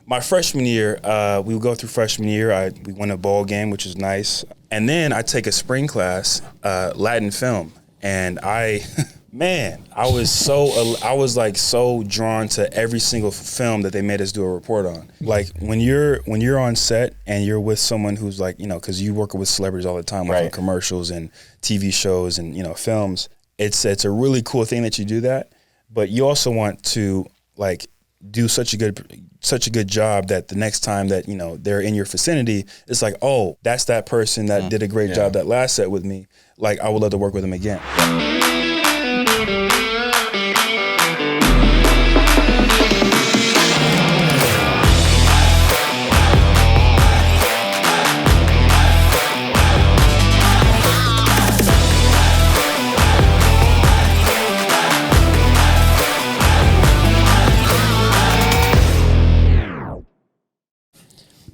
my freshman year, we would go through freshman year. We won a bowl game, which is nice. And then I take a spring class, Latin film. And I was like so drawn to every single film that they made us do a report on. Like when you're on set and you're with someone who's like, you know, because you work with celebrities all the time, like on commercials and TV shows and, you know, films. It's a really cool thing that you do that, but you also want to like do such a good job that the next time that, you know, they're in your vicinity, it's like, oh, that's that person that did a great job that last set with me. Like, I would love to work with them again.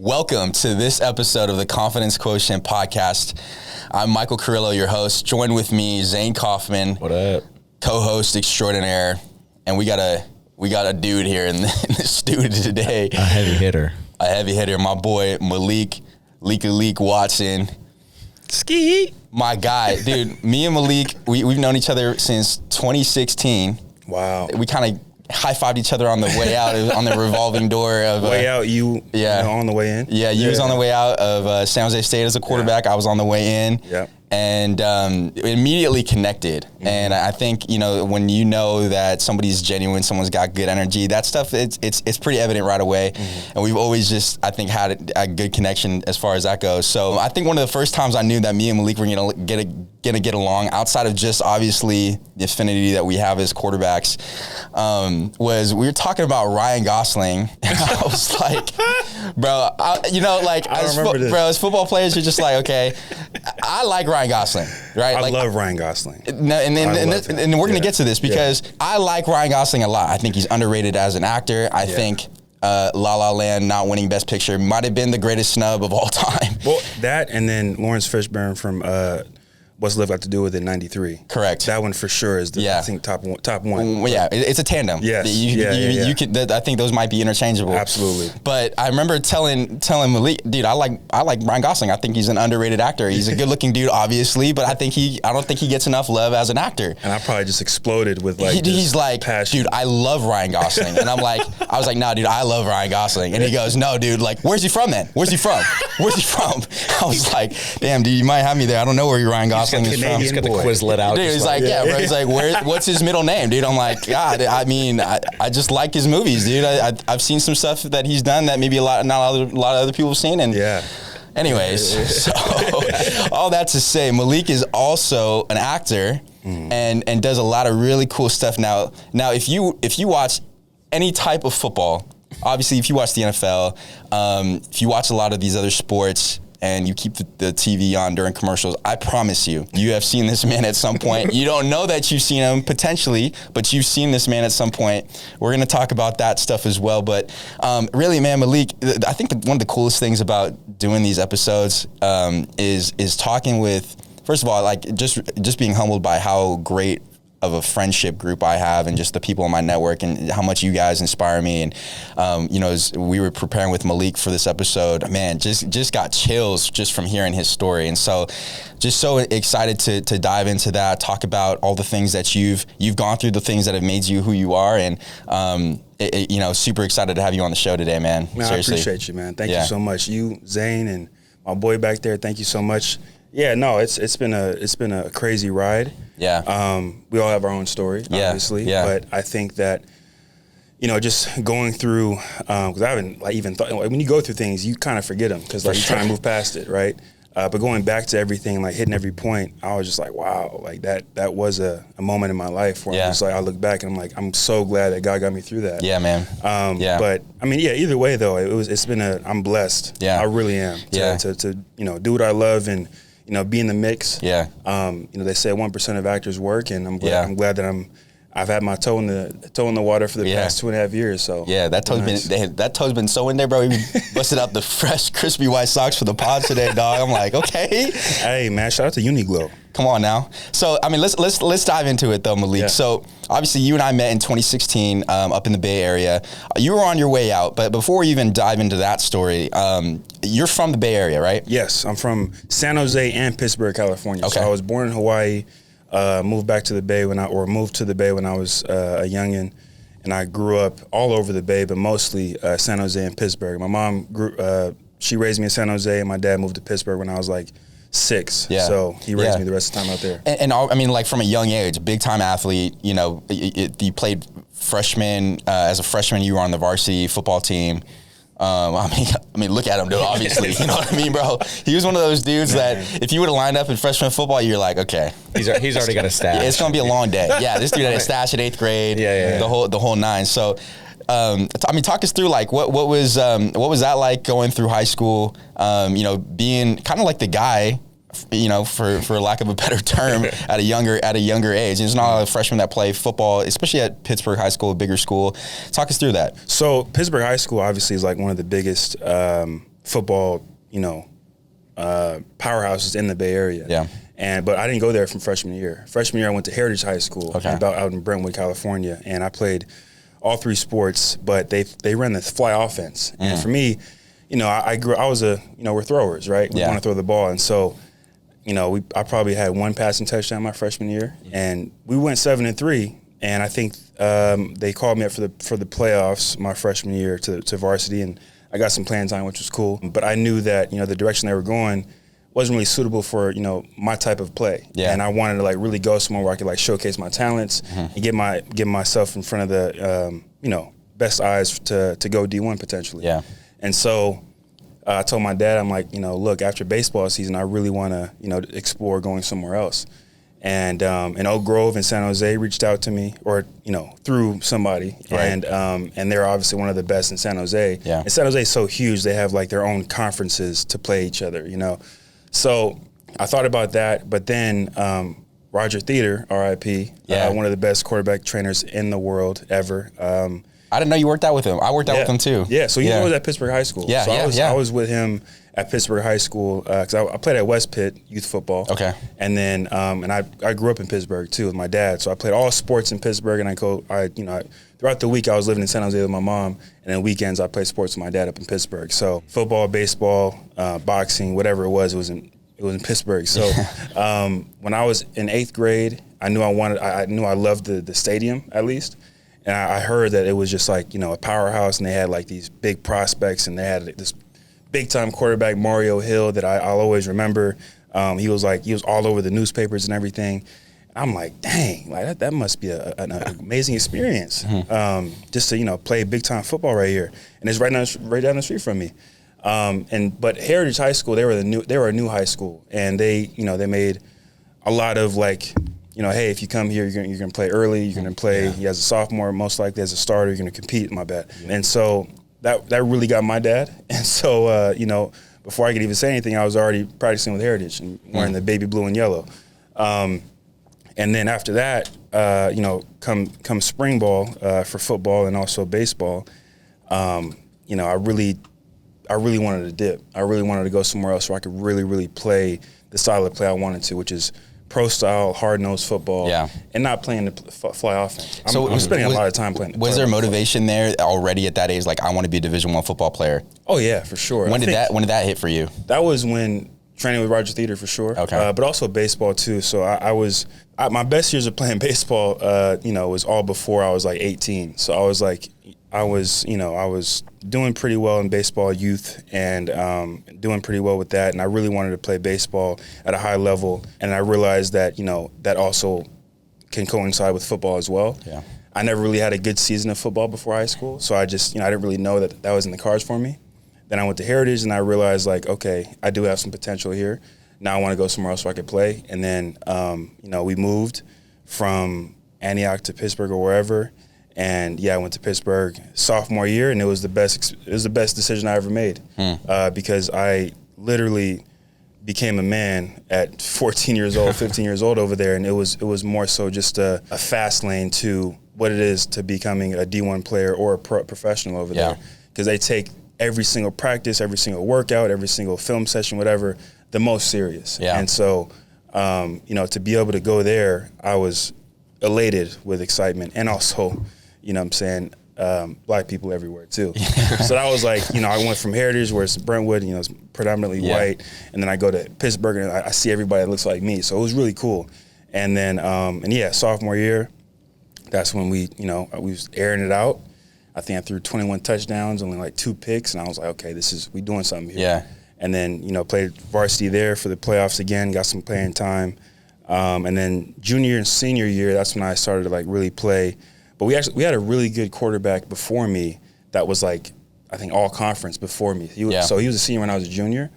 Welcome to this episode of the Confidence Quotient podcast. I'm Michael Carrillo, your host. Join with me, Zane Kaufman. What up? Co-host extraordinaire. And we got a dude here in the studio today. A heavy hitter. My boy, Malik Watson. Ski. My guy. Dude, me and Malik, we've known each other since 2016. Wow. We kind of high-fived each other on the way out, on the revolving door of way out. You know, on the way in. Yeah, you was on the way out of San Jose State as a quarterback. I was on the way in. Yeah. And immediately connected. Mm-hmm. And I think, you know, when you know that somebody's genuine, someone's got good energy, that stuff, it's pretty evident right away. Mm-hmm. And we've always just, I think, had a good connection as far as that goes. So I think one of the first times I knew that me and Malik were gonna get along, outside of just obviously the affinity that we have as quarterbacks, was we were talking about Ryan Gosling. And I was like, bro, as football players, you're just like, okay, I like Ryan Gosling, right? I love Ryan Gosling. And we're going to get to this because I like Ryan Gosling a lot. I think he's underrated as an actor. I think La La Land not winning Best Picture might have been the greatest snub of all time. Well, that and then Lawrence Fishburne from What's Love Got to Do with It, 93. Correct. That one for sure is I think top one. Yeah, it's a tandem. Yes. You could. I think those might be interchangeable. Absolutely. But I remember telling Malik, dude, I like Ryan Gosling. I think he's an underrated actor. He's a good looking dude, obviously, but I don't think he gets enough love as an actor. And I probably just exploded with like he's like, passion. Dude, I love Ryan Gosling. And I was like, nah, dude, I love Ryan Gosling. And he goes, no, dude, like, where's he from then? Where's he from? I was like, damn, dude, you might have me there. I don't know where Ryan Gosling is from. He's got the Quizlet out. Dude, he's like, bro. He's like, what's his middle name, dude? I'm like, God, I mean, I just like his movies, dude. I've seen some stuff that he's done that maybe not a lot of other people have seen. And anyways, so all that to say, Malik is also an actor and does a lot of really cool stuff. Now, if you watch any type of football, obviously, if you watch the NFL, if you watch a lot of these other sports, and you keep the TV on during commercials, I promise you have seen this man at some point. You don't know that you've seen him potentially, but you've seen this man at some point. We're going to talk about that stuff as well. But really, man, Malik, I think one of the coolest things about doing these episodes is talking with, first of all, like just being humbled by how great of a friendship group I have and just the people in my network and how much you guys inspire me. And, you know, as we were preparing with Malik for this episode, man, just got chills just from hearing his story. And so just so excited to dive into that, talk about all the things that you've gone through, the things that have made you who you are. And, you know, super excited to have you on the show today, man. Seriously. I appreciate you, man. Thank you so much. You, Zane, and my boy back there, thank you so much. Yeah, no, it's been a crazy ride. Yeah. We all have our own story, obviously. Yeah. But I think that, you know, just going through, because I haven't even thought, when you go through things, you kind of forget them because you try to move past it, right? But going back to everything, like hitting every point, I was just like, wow, like that was a moment in my life where I'm just like, I look back and I'm like, I'm so glad that God got me through that. Yeah, man. But I mean, either way though, I'm blessed. Yeah. I really am to you know, do what I love and, you know, be in the mix. Yeah. You know, they say 1% of actors work, and I'm glad that I've had my toe in the water for the past 2.5 years. So that toe's been so in there, bro. We busted out the fresh, crispy white socks for the pod today, dog. I'm like, okay. Hey, man, shout out to Uniqlo. Come on now. So, I mean, let's dive into it though, Malik. Yeah. So, obviously, you and I met in 2016 up in the Bay Area. You were on your way out, but before we even dive into that story, you're from the Bay Area, right? Yes, I'm from San Jose and Pittsburgh, California. Okay. So I was born in Hawaii, moved to the Bay when I was a youngin', and I grew up all over the Bay, but mostly San Jose and Pittsburgh. My mom she raised me in San Jose, and my dad moved to Pittsburgh when I was like 6. Yeah. So he raised me the rest of the time out there. And I mean, like from a young age, big time athlete. You know, you played freshman as a freshman. You were on the varsity football team. I mean, look at him, dude. Obviously, you know what I mean, bro. He was one of those dudes that if you would have lined up in freshman football, you're like, okay, he's already got a stash. It's gonna be a long day. Yeah, this dude had a stash at 8th grade. Yeah. The whole 9. So. I mean, talk us through like what was that like going through high school? You know, being kind of like the guy, you know, for lack of a better term, at a younger age. There's not a lot of freshmen that play football, especially at Pittsburgh High School, a bigger school. Talk us through that. So Pittsburgh High School obviously is like one of the biggest football, powerhouses in the Bay Area. Yeah. But I didn't go there from freshman year. Freshman year, I went to Heritage High School, out in Brentwood, California, and I played all 3 sports, but they ran the fly offense. And for me, we're throwers, right? We want to throw the ball. And so, I probably had 1 passing touchdown my freshman year, and we went 7-3. And I think they called me up for the playoffs my freshman year to varsity, and I got some playing time, which was cool. But I knew that, the direction they were going wasn't really suitable for, my type of play. Yeah. And I wanted to like really go somewhere where I could like showcase my talents and get myself in front of the, best eyes to go D1 potentially. Yeah. And so I told my dad, I'm like, look, after baseball season, I really want to, explore going somewhere else. And Oak Grove in San Jose reached out to me, or through somebody, right. And they're obviously one of the best in San Jose. Yeah. And San Jose is so huge; they have like their own conferences to play each other. So I thought about that, but then Roger Theater, R.I.P., one of the best quarterback trainers in the world ever. I didn't know you worked out with him. I worked out with him too. Yeah, so he was at Pittsburgh High School. Yeah, so I was with him at Pittsburgh Thigh School because I played at West Pitt youth football. Okay. And then and I grew up in Pittsburgh too with my dad, so I played all sports in Pittsburgh, and throughout the week I was living in San Jose with my mom, and then weekends I played sports with my dad up in Pittsburgh. So football, baseball, boxing, whatever it was in Pittsburgh. So when I was in 8th grade, I knew I loved the stadium at least. And I heard that it was just like, a powerhouse, and they had like these big prospects, and they had this big time quarterback, Mario Hill, that I'll always remember. He was all over the newspapers and everything. I'm like, dang, like that must be an amazing experience. Just to, play big time football right here. And it's right down the street from me. But Heritage High School, they were a new high school, and they made a lot of like, hey, if you come here, you're gonna play early. You're gonna play as a sophomore, most likely as a starter. You're gonna compete. My bet. And so that really got my dad. And so before I could even say anything, I was already practicing with Heritage and wearing the baby blue and yellow. And then after that, come spring ball for football and also baseball, I really wanted to dip. I really wanted to go somewhere else where I could really, really play the style of play I wanted to, which is pro-style, hard-nosed football, and not playing the fly offense. I'm spending a lot of time playing. Was there motivation there already at that age? Like, I want to be a Division I football player. Oh yeah, for sure. When did that hit for you? That was when training with Roger Theater for sure. Okay. But also baseball too. So my best years of playing baseball, was all before I was like 18. So I was doing pretty well in baseball youth and doing pretty well with that. And I really wanted to play baseball at a high level. And I realized that, that also can coincide with football as well. Yeah. I never really had a good season of football before high school. So I just, I didn't really know that was in the cards for me. Then I went to Heritage and I realized like, okay, I do have some potential here. Now I want to go somewhere else where I could play. And then, we moved from Antioch to Pittsburgh or wherever. And I went to Pittsburgh sophomore year, and it was the best decision I ever made because I literally became a man at 14 years old, 15 years old over there, and it was more so just a fast lane to what it is to becoming a D1 player or a professional over there, because they take every single practice, every single workout, every single film session, whatever, the most serious. Yeah. And so to be able to go there, I was elated with excitement, and also, black people everywhere too. So that was like, I went from Heritage, where it's Brentwood, it's predominantly white, and then I go to Pittsburgh and I see everybody that looks like me. So it was really cool. And then, sophomore year, that's when we was airing it out. I think I threw 21 touchdowns, only like 2 picks, and I was like, okay, we doing something here. Yeah. And then, played varsity there for the playoffs again, got some playing time. And then junior and senior year, that's when I started to like really play. But we had a really good quarterback before me that was like, I think all conference before me. So he was a senior when I was a junior.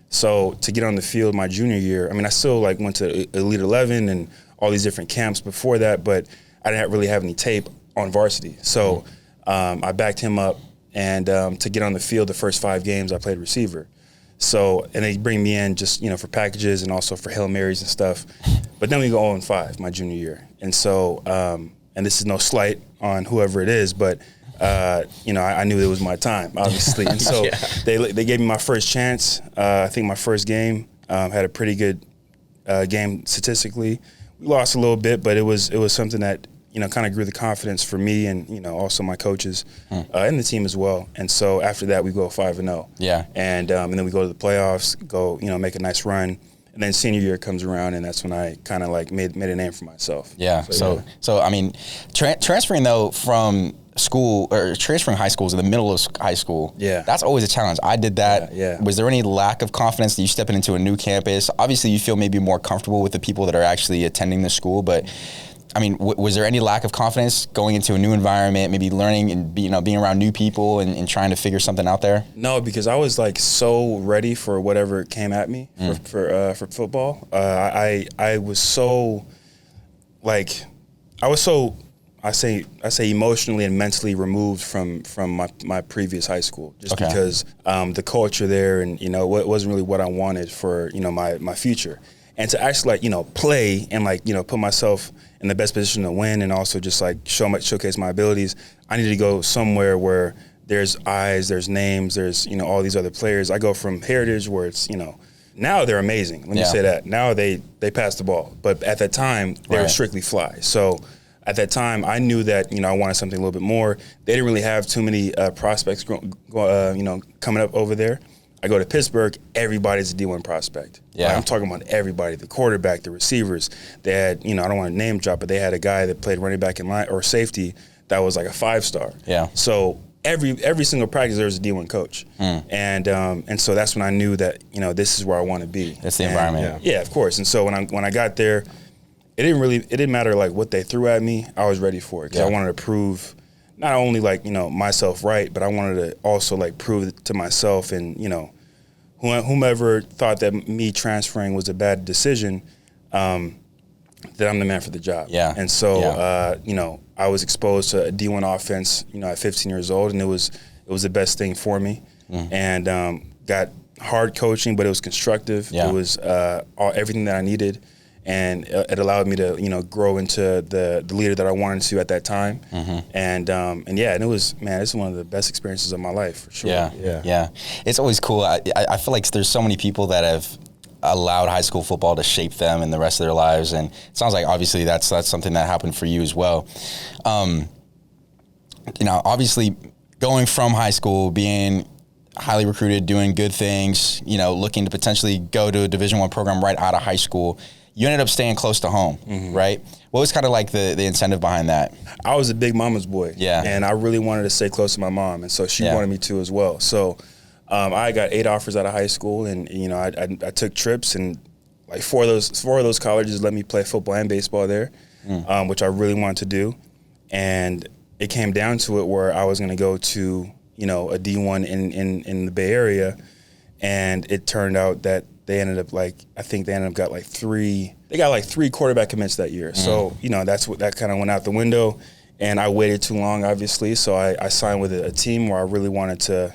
So to get on the field my junior year, I still like went to Elite 11 and all these different camps before that, but I didn't really have any tape on varsity. So I backed him up, and to get on the field the first 5 games, I played receiver. So, and they bring me in just, for packages and also for Hail Marys and stuff. But then we go 0-5 my junior year. And so, and this is no slight on whoever it is, but, I knew it was my time, obviously. And so they gave me my first chance. I think my first game had a pretty good game statistically. We lost a little bit, but it was something that, kind of grew the confidence for me and, also my coaches and the team as well. And so after that, we go 5-0. Yeah. And then we go to the playoffs, make a nice run. And then senior year comes around, and that's when I kind of like made a name for myself. Yeah. So transferring though from school or transferring high schools in the middle of high school, that's always a challenge. I did that. Yeah. Was there any lack of confidence that you stepping into a new campus? Obviously, you feel maybe more comfortable with the people that are actually attending the school, but was there any lack of confidence going into a new environment, maybe learning and being around new people and trying to figure something out there? No, because I was like so ready for whatever came at me for football. I was so like I say emotionally and mentally removed from my previous high school, just because the culture there and what wasn't really what I wanted for my future. And to actually play and put myself in the best position to win and also just like showcase my abilities, I need to go somewhere where there's eyes, there's names, there's all these other players. I go from Heritage where it's now they're amazing. Let me say that. Now they pass the ball, but at that time they were strictly fly. So at that time I knew that I wanted something a little bit more. They didn't really have too many prospects coming up over there. I go to Pittsburgh, everybody's a D1 prospect. Yeah. I'm talking about everybody, the quarterback, the receivers. They had, I don't want to name drop, but they had a guy that played running back in line or safety that was like a 5-star. Yeah. So every single practice there was a D1 coach. And so that's when I knew that, this is where I want to be. That's the environment. Yeah, of course. And so when I got there, it didn't matter like what they threw at me. I was ready for it because I wanted to prove not only myself right, but I wanted to also prove it to myself and whomever thought that me transferring was a bad decision, that I'm the man for the job. Yeah. And so I was exposed to a D1 offense at 15 years old, and it was the best thing for me. And got hard coaching, but it was constructive. Yeah. It was everything that I needed. And it allowed me to, grow into the leader that I wanted to at that time. And it was, it's one of the best experiences of my life, for sure. Yeah. It's always cool. I feel like there's so many people that have allowed high school football to shape them in the rest of their lives. And it sounds like obviously that's something that happened for you as well. Obviously going from high school, being highly recruited, doing good things, looking to potentially go to a Division I program right out of high school, you ended up staying close to home, right? What was kind of like the incentive behind that? I was a big mama's boy, and I really wanted to stay close to my mom, and so she wanted me to as well. So I got 8 offers out of high school, and I took trips, and like four of those colleges let me play football and baseball there, which I really wanted to do, and it came down to it where I was going to go to a D1 in the Bay Area, and it turned out that they ended up got 3 quarterback commits that year. So, that kind of went out the window, and I waited too long, obviously. So I signed with a team where I really wanted to,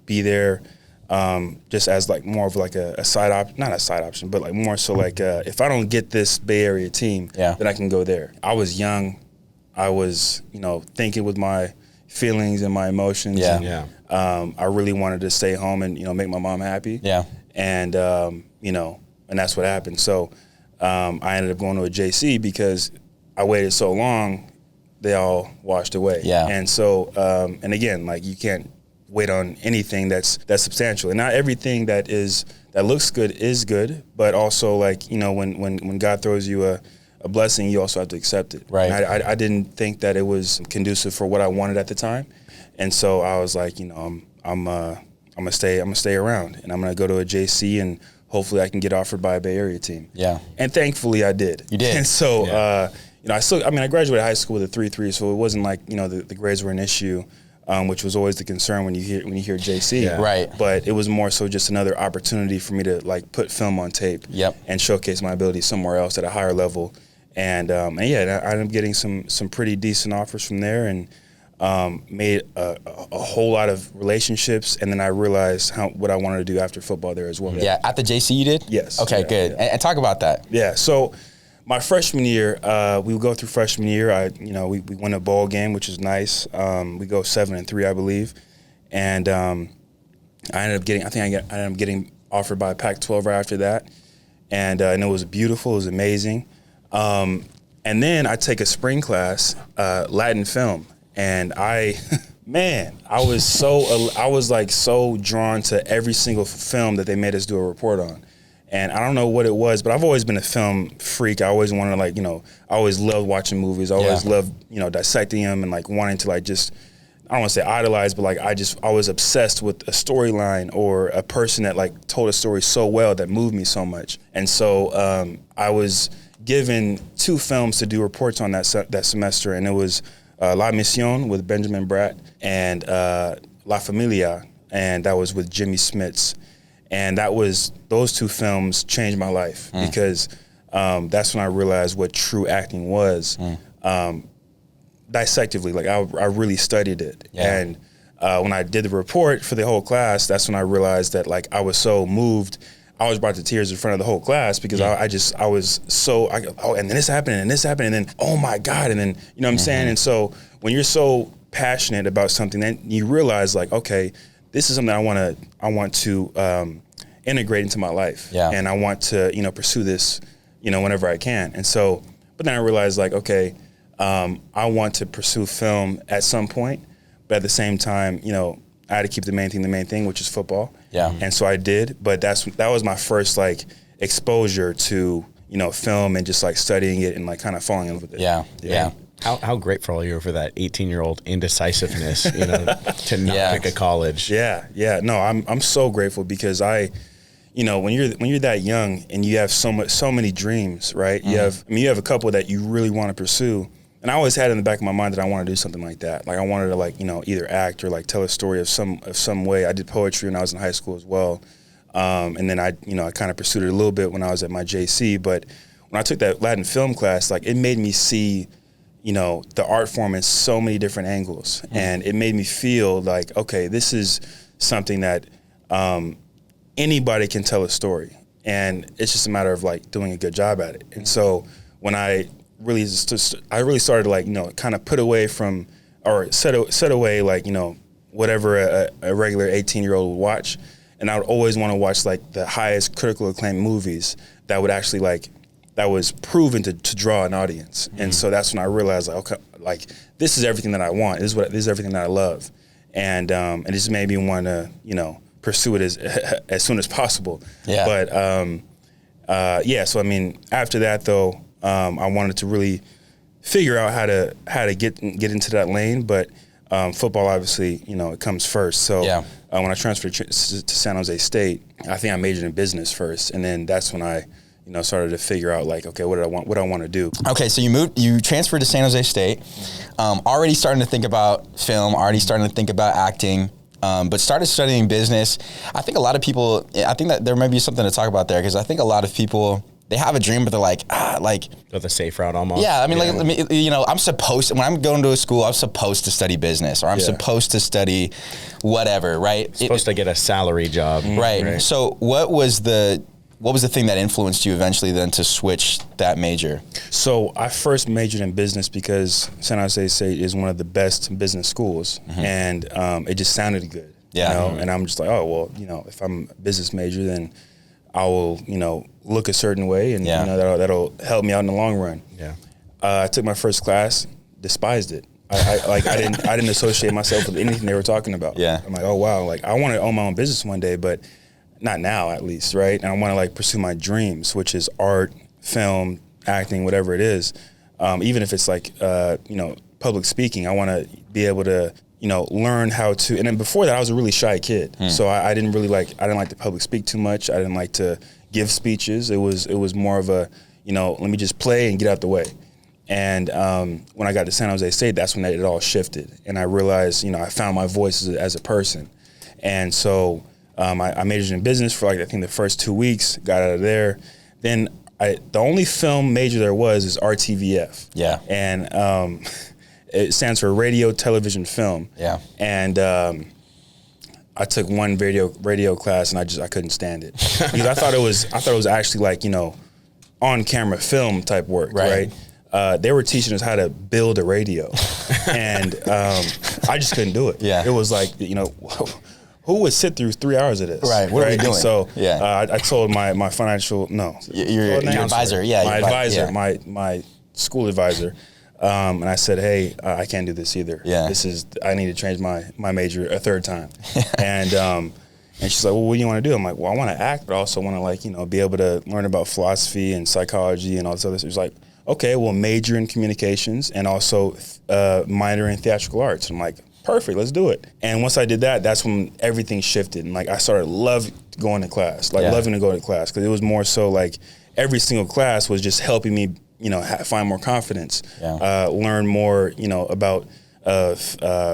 be there, just as more of a side option, not a side option, but more so if I don't get this Bay Area team, then I can go there. I was young. I was, thinking with my feelings and my emotions. Yeah. And, I really wanted to stay home and, make my mom happy. Yeah. And, and that's what happened. So, I ended up going to a JC because I waited so long, they all washed away. Yeah. And so, and again, like you can't wait on anything that's substantial. And not everything that looks good is good, but also like, you know, when God throws you a blessing, you also have to accept it. Right. And I didn't think that it was conducive for what I wanted at the time. And so I was like, you know, I'm gonna stay around, and I'm gonna go to a JC, and hopefully I can get offered by a Bay Area team. Yeah. And thankfully I did. You did. And so, you know, I graduated high school with a 3.3, so it wasn't like, you know, the grades were an issue, which was always the concern when you hear JC. Yeah. Right. But it was more so just another opportunity for me to like put film on tape. Yep. And showcase my ability somewhere else at a higher level. And I ended up getting some pretty decent offers from there, and made a whole lot of relationships, and then I realized what I wanted to do after football there as well. Yeah, at the JC you did? Yes. Okay, yeah, good. Yeah. And talk about that. Yeah, so my freshman year, we would go through freshman year. We win a bowl game, which is nice. We go 7-3, I believe, and I ended up getting offered by Pac-12 right after that, and it was beautiful. It was amazing. And then I take a spring class, Latin film. And I was so drawn to every single film that they made us do a report on. And I don't know what it was, but I've always been a film freak. I always wanted to, like, you know, I always loved watching movies. I always loved, you know, dissecting them and like wanting to like just, I don't want to say idolize, but like I was obsessed with a storyline or a person that like told a story so well that moved me so much. And so I was given 2 films to do reports on that semester, and it was La Mission with Benjamin Bratt and La Familia, and that was with Jimmy Smits. And those 2 films changed my life because that's when I realized what true acting was. Dissectively, like I really studied it. Yeah. And when I did the report for the whole class, that's when I realized that like I was so moved. I was brought to tears in front of the whole class because I was so, and then this happened, and then, oh my God, and then, you know what I'm saying? And so when you're so passionate about something, then you realize like, okay, this is something I want to integrate into my life. Yeah. And I want to, you know, pursue this, you know, whenever I can. And so, but then I realized like, okay, I want to pursue film at some point, but at the same time, you know, I had to keep the main thing, which is football. Yeah. And so I did, but that was my first like exposure to, you know, film and just like studying it and like kind of falling in love with it. Yeah. Yeah. How grateful are you for that 18-year-old indecisiveness, you know, to not pick a college? Yeah. Yeah. No, I'm so grateful because you know, when you're that young and you have so many dreams, right? You have a couple that you really want to pursue. And I always had in the back of my mind that I want to do something like that. Like I wanted to like, you know, either act or like tell a story of some way. I did poetry when I was in high school as well. And then I kind of pursued it a little bit when I was at my JC. But when I took that Latin film class, like it made me see, you know, the art form in so many different angles. And it made me feel like, okay, this is something that anybody can tell a story. And it's just a matter of like doing a good job at it. And so when I really started to like, you know, kind of put away from or set away like, you know, whatever a regular 18-year-old would watch. And I would always want to watch like the highest critical acclaimed movies that would actually like, that was proven to draw an audience. And so that's when I realized like, okay, like this is everything that I want. This is everything that I love. And it just made me want to, you know, pursue it as soon as possible. Yeah. But so I mean, after that though, I wanted to really figure out how to get into that lane, but football obviously, you know, it comes first. So when I transferred to San Jose State, I think I majored in business first, and then that's when I, you know, started to figure out like, okay, what I want to do. Okay, so you transferred to San Jose State, already starting to think about film, already starting to think about acting. But started studying business. I think a lot of people, I think that there might be something to talk about there because I think a lot of people, they have a dream, but they're like, go the safe route almost. Yeah, I mean, like, you know, when I'm going to a school, I'm supposed to study business or I'm supposed to study whatever, right? Supposed to get a salary job. Right. So what was the thing that influenced you eventually then to switch that major? So I first majored in business because San Jose State is one of the best business schools, and it just sounded good. Yeah. You know? And I'm just like, oh, well, you know, if I'm a business major, then I will, look a certain way, and that'll help me out in the long run. Yeah. I took my first class, despised it. I didn't associate myself with anything they were talking about. Yeah. I'm like, oh wow, like I want to own my own business one day, but not now at least, right? And I want to like pursue my dreams, which is art, film, acting, whatever it is. Even if it's like public speaking, I want to be able to learn how to. And then before that, I was a really shy kid, so I didn't like to public speak too much. I didn't like to give speeches. It was more of a let me just play and get out the way. And when I got to San Jose State, that's when it all shifted. And I realized, I found my voice as a person. And so I majored in business for I think the first 2 weeks, got out of there. Then the only film major there was RTVF. Yeah. And it stands for radio, television, film. Yeah. And I took one radio class, and I couldn't stand it. Because I thought it was actually like, on camera film type work, right? They were teaching us how to build a radio, and I just couldn't do it. Yeah. It was like, who would sit through 3 hours of this? Right. What are we doing? So I told my financial your advisor, my advisor, my school advisor, and I said, hey, I can't do this either. Yeah. I need to change my major a third time, and she's like, well, what do you want to do? I'm like, well, I want to act, but I also want to be able to learn about philosophy and psychology and all this other stuff. She's like, okay, well, major in communications and also minor in theatrical arts. I'm like, perfect, let's do it. And once I did that, that's when everything shifted. And I started loving going to class, loving to go to class, because it was more so like every single class was just helping me, find more confidence, learn more, about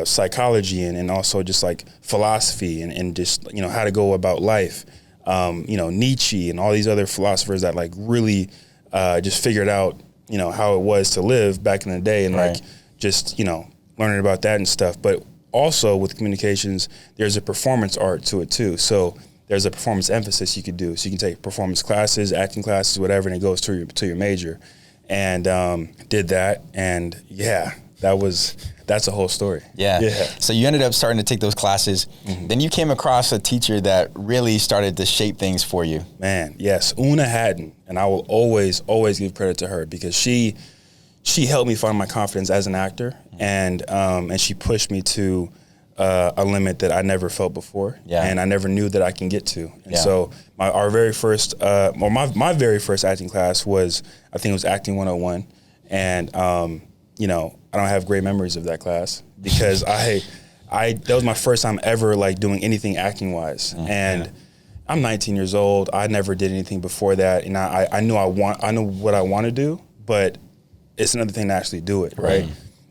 psychology and also just like philosophy and just, how to go about life. Nietzsche and all these other philosophers that really just figured out, how it was to live back in the day, and just, learning about that and stuff. But also with communications, there's a performance art to it too. So there's a performance emphasis you could do. So you can take performance classes, acting classes, whatever, and it goes to your major. And did that, and that's a whole story. Yeah. So you ended up starting to take those classes. Mm-hmm. Then you came across a teacher that really started to shape things for you. Man, yes, Una Hatton, and I will always give credit to her, because she helped me find my confidence as an actor, and she pushed me to a limit that I never felt before, and I never knew that I can get to. And so my very first acting class was, I think it was Acting 101, and I don't have great memories of that class, because that was my first time ever doing anything acting wise, and I'm 19 years old. I never did anything before that, and I knew what I want to do, but it's another thing to actually do it, right?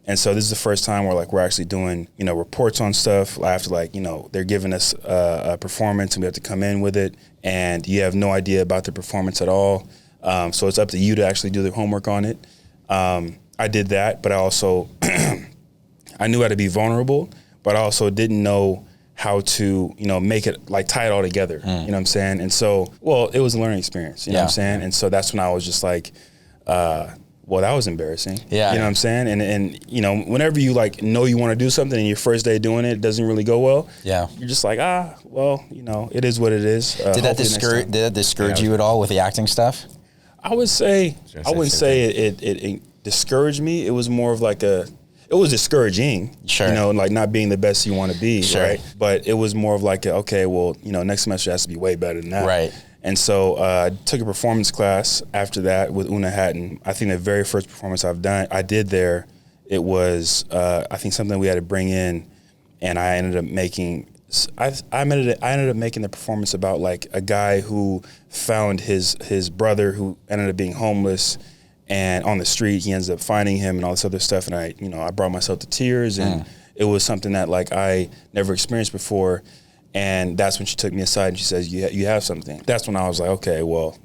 And so this is the first time where we're actually doing reports on stuff. After they're giving us a performance, and we have to come in with it, and you have no idea about the performance at all. So it's up to you to actually do the homework on it. I did that, but I also I knew how to be vulnerable, but I also didn't know how to make it tie it all together. You know what I'm saying? And so, it was a learning experience. You know what I'm saying? And so that's when I was just like, well, that was embarrassing. Yeah. You know what I'm saying? And whenever you know you want to do something and your first day doing it doesn't really go well, you're just like, it is what it is. Did that discourage you at all with the acting stuff? I wouldn't say it discouraged me. It was more of it was discouraging, sure. Not being the best you want to be, sure. right? But it was more of next semester has to be way better than that. Right. And so I took a performance class after that with Una Hatton. I think the very first performance I did there, it was, I think something we had to bring in, and I ended up making, I ended up making the performance about a guy who found his brother who ended up being homeless, and on the street, he ends up finding him and all this other stuff. And I brought myself to tears, and it was something that I never experienced before. And that's when she took me aside and she says, you have something. That's when I was like, okay, well,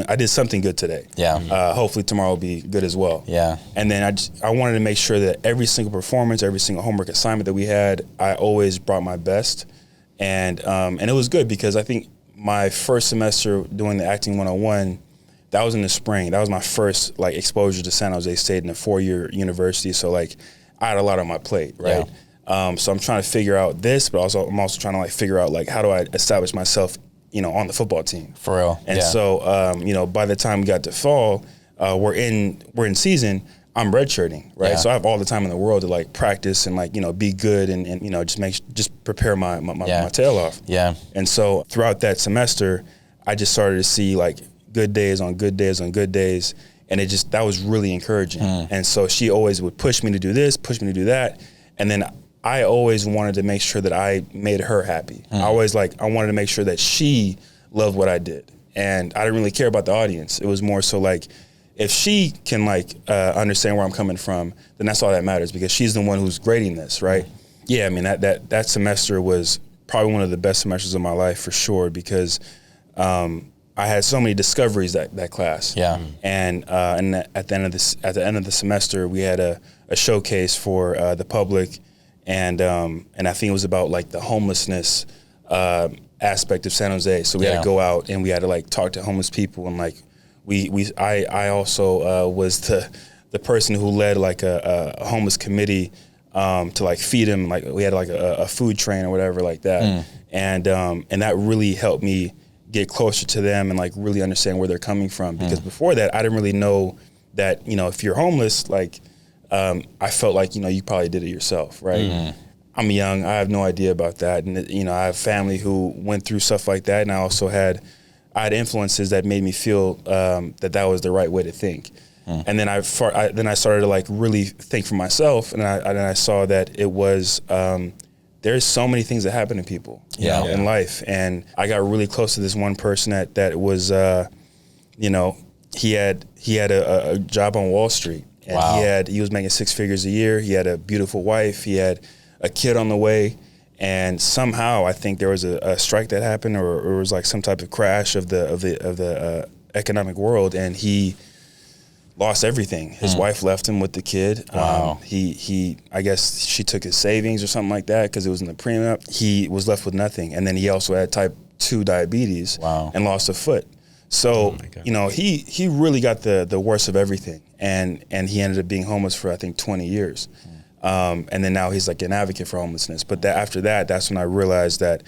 I did something good today. Yeah. Hopefully tomorrow will be good as well. Yeah. And then I wanted to make sure that every single performance, every single homework assignment that we had, I always brought my best. And it was good, because I think my first semester doing the Acting 101, that was in the spring. That was my first exposure to San Jose State in a 4-year university. So I had a lot on my plate, right? Yeah. So I'm trying to figure out this, but I'm also trying to figure out how do I establish myself on the football team. For real. And so, by the time we got to fall, we're in season, I'm redshirting, right? Yeah. So I have all the time in the world to like practice and like, be good and just prepare my tail off. Yeah. And so throughout that semester, I just started to see like good days on good days on good days. And that was really encouraging. And so she always would push me to do this, push me to do that. And then I always wanted to make sure that I made her happy. I wanted to make sure that she loved what I did. And I didn't really care about the audience. It was more so like, if she can understand where I'm coming from, then that's all that matters, because she's the one who's grading this, right? Yeah, I mean, that semester was probably one of the best semesters of my life for sure, because I had so many discoveries that class. Yeah. And at the end of the semester, we had a showcase for the public, and I think it was about like the homelessness aspect of San Jose. So we had to go out and we had to like talk to homeless people, and like I also was the person who led like a homeless committee to like feed him. Like we had like a food train or whatever like that, and that really helped me get closer to them and like really understand where they're coming from, because before that I didn't really know that if you're homeless, like I felt like you probably did it yourself, right? I'm young, I have no idea about that, and I have family who went through stuff like that, and I also had influences that made me feel that was the right way to think. And then I started to like really think for myself, and I saw that it was there's so many things that happen to people in life. And I got really close to this one person that was he had a job on Wall Street, and he was making 6 figures a year. He had a beautiful wife, he had a kid on the way. And somehow I think there was a strike that happened, or it was like some type of crash of the economic world, and he lost everything. His wife left him with the kid. Wow. I guess she took his savings or something like that, because it was in the prenup. He was left with nothing, and then he also had type 2 diabetes. Wow. And lost a foot. So he really got the worst of everything, and he ended up being homeless for I think 20 years. And then now he's like an advocate for homelessness. But after that, that's when I realized that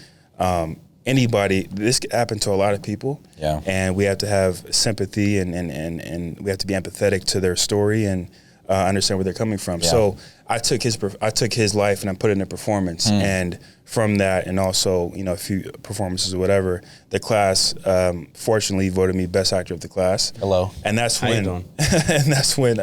this could happen to a lot of people. Yeah. And we have to have sympathy, and we have to be empathetic to their story and understand where they're coming from. Yeah. So I took his life and I put it in a performance. And from that, and also a few performances or whatever, the class fortunately voted me best actor of the class. Hello. And that's when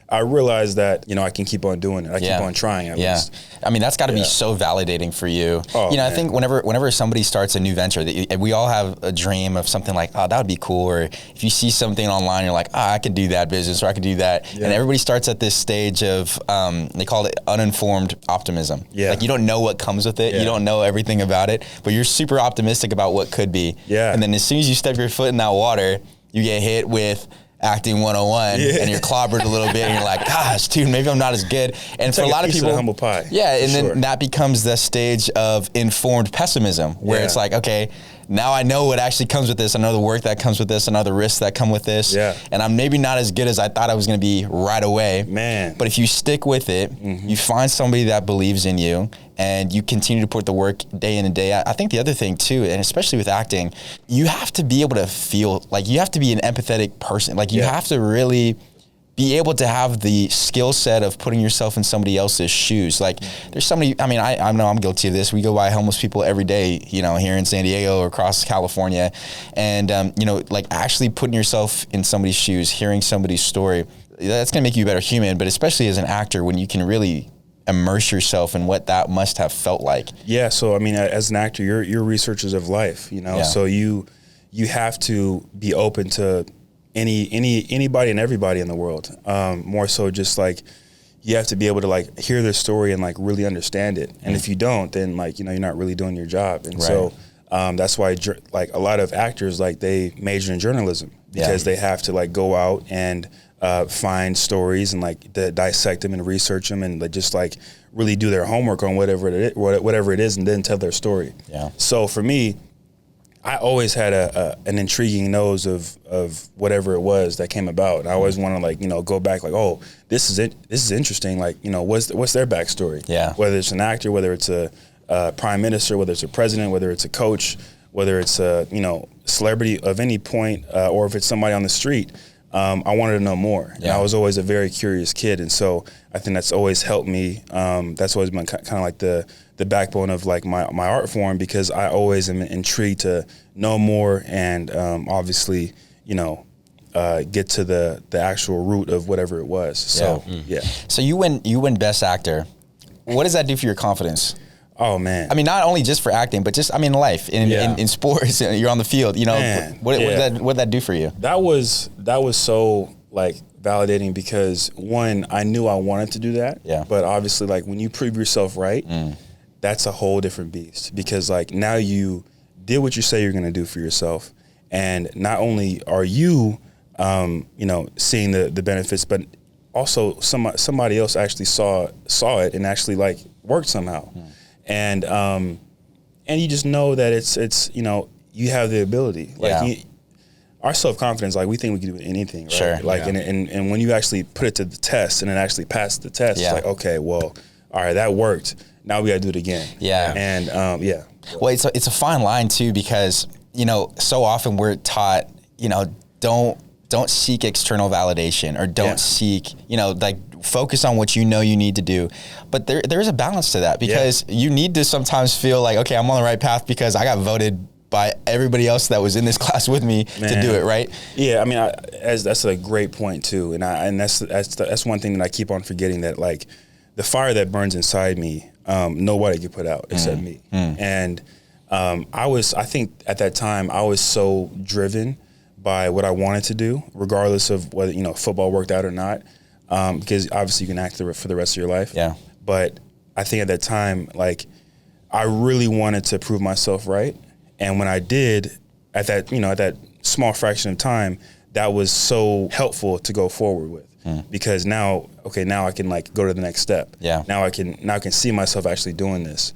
I realized that, I can keep on doing it. I keep on trying at least. I mean, that's got to be so validating for you. Oh, I think whenever somebody starts a new venture, we all have a dream of something like, oh, that would be cool. Or if you see something online, you're like, I could do that business, or I could do that. Yeah. And everybody starts at this stage of, they call it uninformed optimism. Yeah. Like you don't know what comes with it. Yeah. You don't know everything about it, but you're super optimistic about what could be. Yeah. And then as soon as you step your foot in that water, you get hit with acting 101 and you're clobbered a little bit and you're like, gosh, dude, maybe I'm not as good. And for a lot of people, humble pie. Yeah, and then that becomes the stage of informed pessimism, where it's like, okay, now I know what actually comes with this. I know the work that comes with this. I know the risks that come with this. Yeah. And I'm maybe not as good as I thought I was going to be right away. Man. But if you stick with it, you find somebody that believes in you, and you continue to put the work day in and day out. I think the other thing too, and especially with acting, you have to be able to feel, like you have to be an empathetic person. Like you have to really be able to have the skill set of putting yourself in somebody else's shoes. Like there's somebody, I mean, I know I'm guilty of this. We go by homeless people every day, here in San Diego or across California. And, like actually putting yourself in somebody's shoes, hearing somebody's story, that's going to make you a better human, but especially as an actor, when you can really immerse yourself in what that must have felt like. Yeah. So, I mean, as an actor, you're researchers of life, so you have to be open to anybody and everybody in the world. More so just like, you have to be able to like hear their story and like really understand it. And if you don't, then like, you're not really doing your job. And so that's why like a lot of actors, like they major in journalism, because they have to like go out and find stories and like dissect them and research them and just like really do their homework on whatever it is and then tell their story. Yeah. So for me, I always had an intriguing nose of whatever it was that came about. I always want to like, go back like, oh, this is interesting. Like, what's their backstory? Yeah. Whether it's an actor, whether it's a prime minister, whether it's a president, whether it's a coach, whether it's a, celebrity of any point, or if it's somebody on the street, I wanted to know more. Yeah. And I was always a very curious kid. And so I think that's always helped me. That's always been kind of like the backbone of like my art form, because I always am intrigued to know more and obviously, get to the actual root of whatever it was. So, yeah. So you win Best Actor. What does that do for your confidence? Oh, man. I mean, not only just for acting, but just, life, in sports, you're on the field, what did that do for you? That was so, like, validating, because, one, I knew I wanted to do that. Yeah. But obviously, like, when you prove yourself right, that's a whole different beast, because, like, now you did what you say you're going to do for yourself. And not only are you, seeing the benefits, but also somebody else actually saw it and actually, like, worked somehow. And you just know that it's you have the ability. Like our self-confidence, like we think we can do anything, right? Sure. Like and when you actually put it to the test and it actually passed the test, it's like, okay, well, all right, that worked. Now we gotta do it again. Yeah. And Well, it's a fine line too, because so often we're taught, don't seek external validation, or don't seek, like, focus on what you need to do. But there's a balance to that, because you need to sometimes feel like, okay, I'm on the right path because I got voted by everybody else that was in this class with me to do it, right? Yeah, I mean, that's a great point too, and that's one thing that I keep on forgetting, that like the fire that burns inside me, nobody could put out except me. And I think at that time I was so driven by what I wanted to do, regardless of whether football worked out or not. Because obviously you can act for the rest of your life. Yeah. But I think at that time, like, I really wanted to prove myself right. And when I did, at that small fraction of time, that was so helpful to go forward with. Because now I can, like, go to the next step. Yeah. Now I can see myself actually doing this.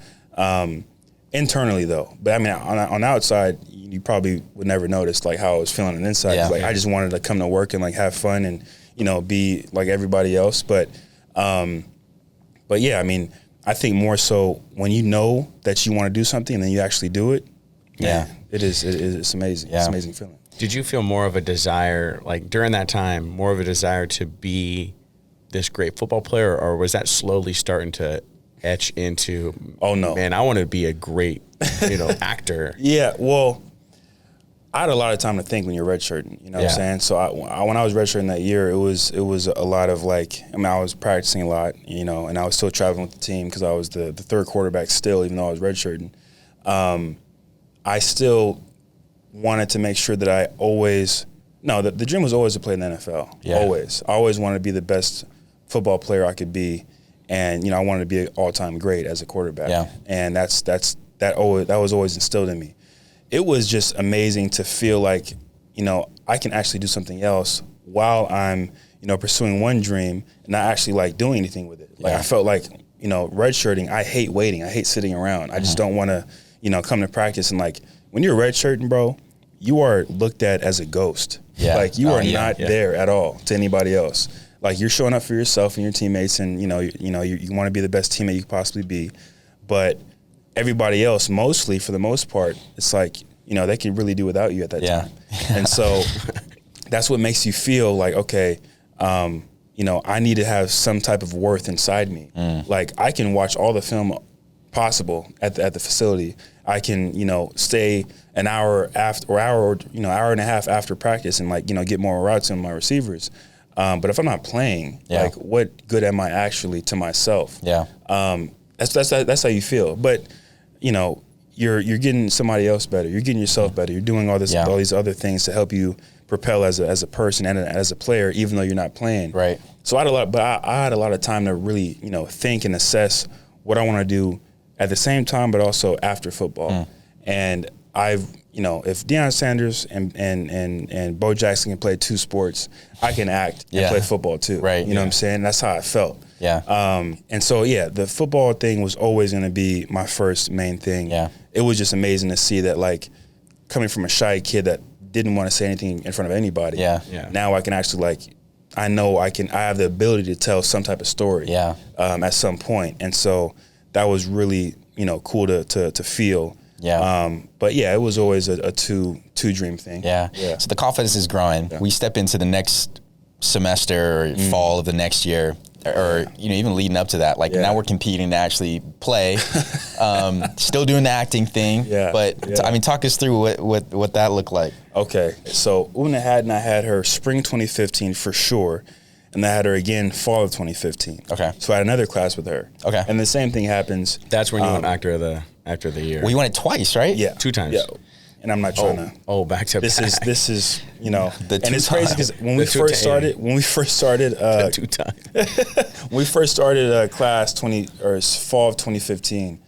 Internally though, but I mean, on the outside, you probably would never notice, like, how I was feeling on the inside. Yeah. Like, I just wanted to come to work and, like, have fun and be like everybody else. But yeah, I mean, I think more so when you know that you want to do something and then you actually do it. Yeah, it's amazing. Yeah. It's an amazing feeling. Did you feel more of a desire, like during that time, more of a desire to be this great football player, or was that slowly starting to etch into, oh no, man, I want to be a great, actor? Yeah, well, I had a lot of time to think when you're redshirting, what I'm saying? So when I was redshirting that year, it was a lot of, like, I mean, I was practicing a lot, and I was still traveling with the team because I was the third quarterback still, even though I was redshirting. I still wanted to make sure that I always, the dream was always to play in the NFL. Yeah. Always. I always wanted to be the best football player I could be. And, I wanted to be an all-time great as a quarterback. Yeah. And that was always instilled in me. It was just amazing to feel like, I can actually do something else while I'm, pursuing one dream and not actually, like, doing anything with it. Like, I felt like, redshirting, I hate waiting. I hate sitting around. I just don't want to, come to practice. And, like, when you're redshirting, bro, you are looked at as a ghost. Yeah. Like, you are not there at all to anybody else. Like, you're showing up for yourself and your teammates, and you want to be the best teammate you could possibly be, but everybody else, mostly for the most part, it's like they can really do without you at that time, and so that's what makes you feel like, okay, I need to have some type of worth inside me. Like, I can watch all the film possible at the facility. I can stay an hour after, or hour and a half after practice, and, like, get more routes in my receivers. But if I'm not playing, like, what good am I actually to myself? Yeah. That's how you feel. But, you're getting somebody else better. You're getting yourself better. You're doing all these other things to help you propel as a person and as a player, even though you're not playing. Right. So I had a lot of time to really, think and assess what I want to do at the same time, but also after football. And if Deion Sanders and Bo Jackson can play two sports, I can act and play football too. Right. You know what I'm saying? That's how I felt. Yeah. And so, the football thing was always going to be my first main thing. Yeah. It was just amazing to see that, like, coming from a shy kid that didn't want to say anything in front of anybody. Yeah. Now I can actually, like, I know I have the ability to tell some type of story. Yeah. At some point. And so that was really, cool to feel. Yeah. But yeah, it was always a two dream thing. Yeah. So the confidence is growing. We step into the next semester or fall of the next year, or even leading up to that. Like now we're competing to actually play, still doing the acting thing. Yeah. But I mean, talk us through what that looked like. Okay, so Una I had her spring 2015 for sure, and I had her again fall of 2015. Okay. So I had another class with her. Okay. And the same thing happens. That's when you went actor of the year. We won it twice, right? Yeah. 2 times. Yeah. And I'm not trying to. Oh, back to this back. This is and it's time. crazy because when we first started, the 2 times. when we first started class fall of 2015.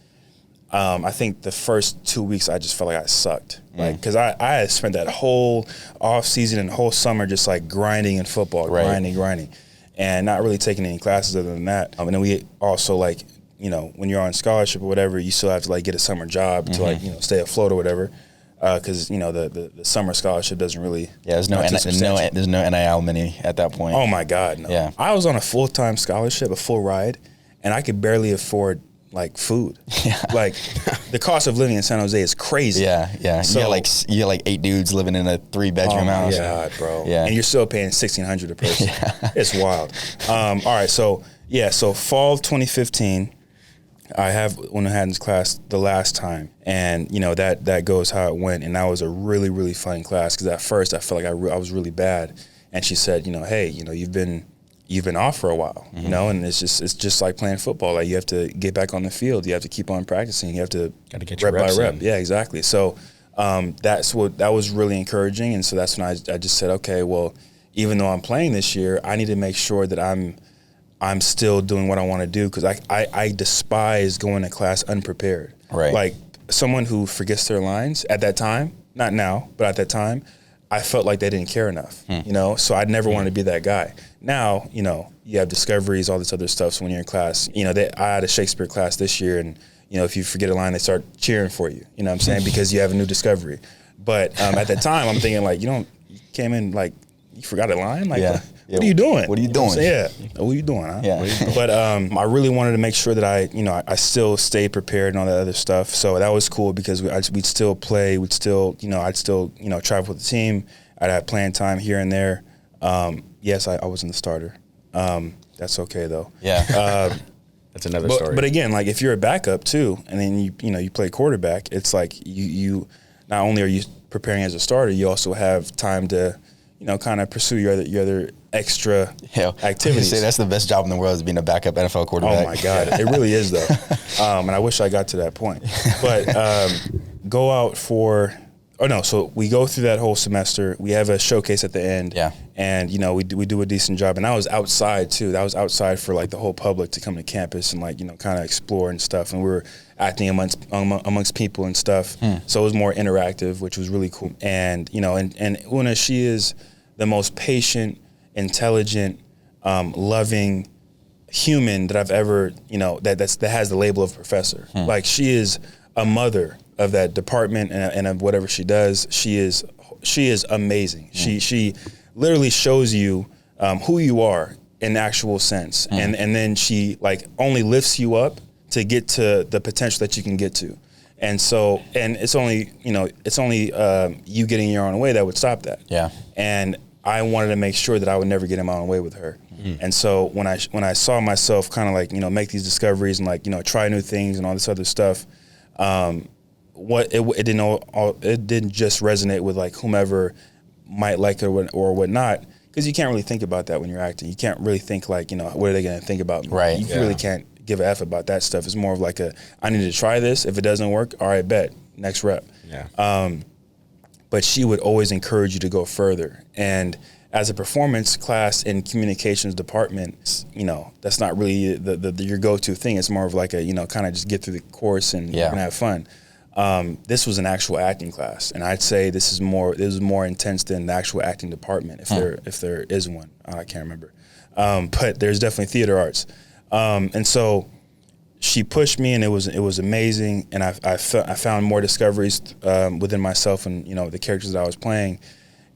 I think the first 2 weeks I just felt like I sucked, like because I had spent that whole off season and whole summer just like grinding in football, grinding, and not really taking any classes other than that. And then we also like when you're on scholarship or whatever, you still have to like get a summer job to like stay afloat or whatever. Because the summer scholarship doesn't really there's no NIL money at that point. Oh my God, no. Yeah. I was on a full-time scholarship, a full ride, and I could barely afford like food. Yeah. Like the cost of living in San Jose is crazy. Yeah. So you got like 8 dudes living in a 3-bedroom house. Oh my God, bro. Yeah. And you're still paying $1,600 a person. It's wild. All right, so fall of 2015. I have Una Hatton's class the last time, and that goes how it went, and that was a really, really fun class because at first I felt like I was really bad, and she said, hey, you've been off for a while, and it's just like playing football. Like you have to get back on the field, you have to keep on practicing, you have to get rep your reps by rep. in. Yeah, exactly. So that was really encouraging, and so that's when I just said, okay, well, even though I'm playing this year, I need to make sure that I'm still doing what I want to do because I despise going to class unprepared. Right. Like someone who forgets their lines at that time, not now, but at that time, I felt like they didn't care enough, so I'd never wanted to be that guy. Now, you have discoveries, all this other stuff. So when you're in class, I had a Shakespeare class this year and, if you forget a line, they start cheering for you, you know what I'm saying? Because you have a new discovery. But at that time, I'm thinking like, you came in like, you forgot a line? Like, what are you doing? What are you doing? What are you doing, huh? Yeah. But I really wanted to make sure that I still stayed prepared and all that other stuff. So that was cool because we'd still play. I'd still travel with the team. I'd have playing time here and there. Yes, I wasn't the starter. That's okay though. Yeah. That's another story. But again, like if you're a backup too, and then you play quarterback, it's like you not only are you preparing as a starter, you also have time to kind of pursue your other extra activities. Say that's the best job in the world is being a backup NFL quarterback. Oh my God, it really is though. And I wish I got to that point. But go out for. Oh no! So we go through that whole semester. We have a showcase at the end. Yeah. And we do a decent job. And I was outside too. That was outside for like the whole public to come to campus and like kind of explore and stuff. And we were acting amongst people and stuff. So it was more interactive, which was really cool. And and Una, she is the most patient, intelligent, loving human that I've ever that has the label of professor. Like she is a mother of that department and of whatever she does. She is amazing. She literally shows you who you are in actual sense, and then she like only lifts you up to get to the potential that you can get to. And so, and it's only you getting in your own way that would stop that. Yeah. And I wanted to make sure that I would never get in my own way with her. And so when I saw myself kind of like make these discoveries and like try new things and all this other stuff, it didn't just resonate with like whomever might like it or whatnot, because you can't really think about that when you're acting. You can't really think like what are they going to think about me? Right. You really can't give a F about that stuff. It's more of like I need to try this. If it doesn't work, all right, bet next rep. Yeah. But she would always encourage you to go further. And as a performance class in communications department, that's not really your go-to thing. It's more of like a kind of just get through the course and you're gonna have fun. This was an actual acting class, and I'd say this is more intense than the actual acting department, if there is one. I can't remember, but there's definitely theater arts, and so she pushed me, and it was amazing, and I found more discoveries within myself and the characters that I was playing,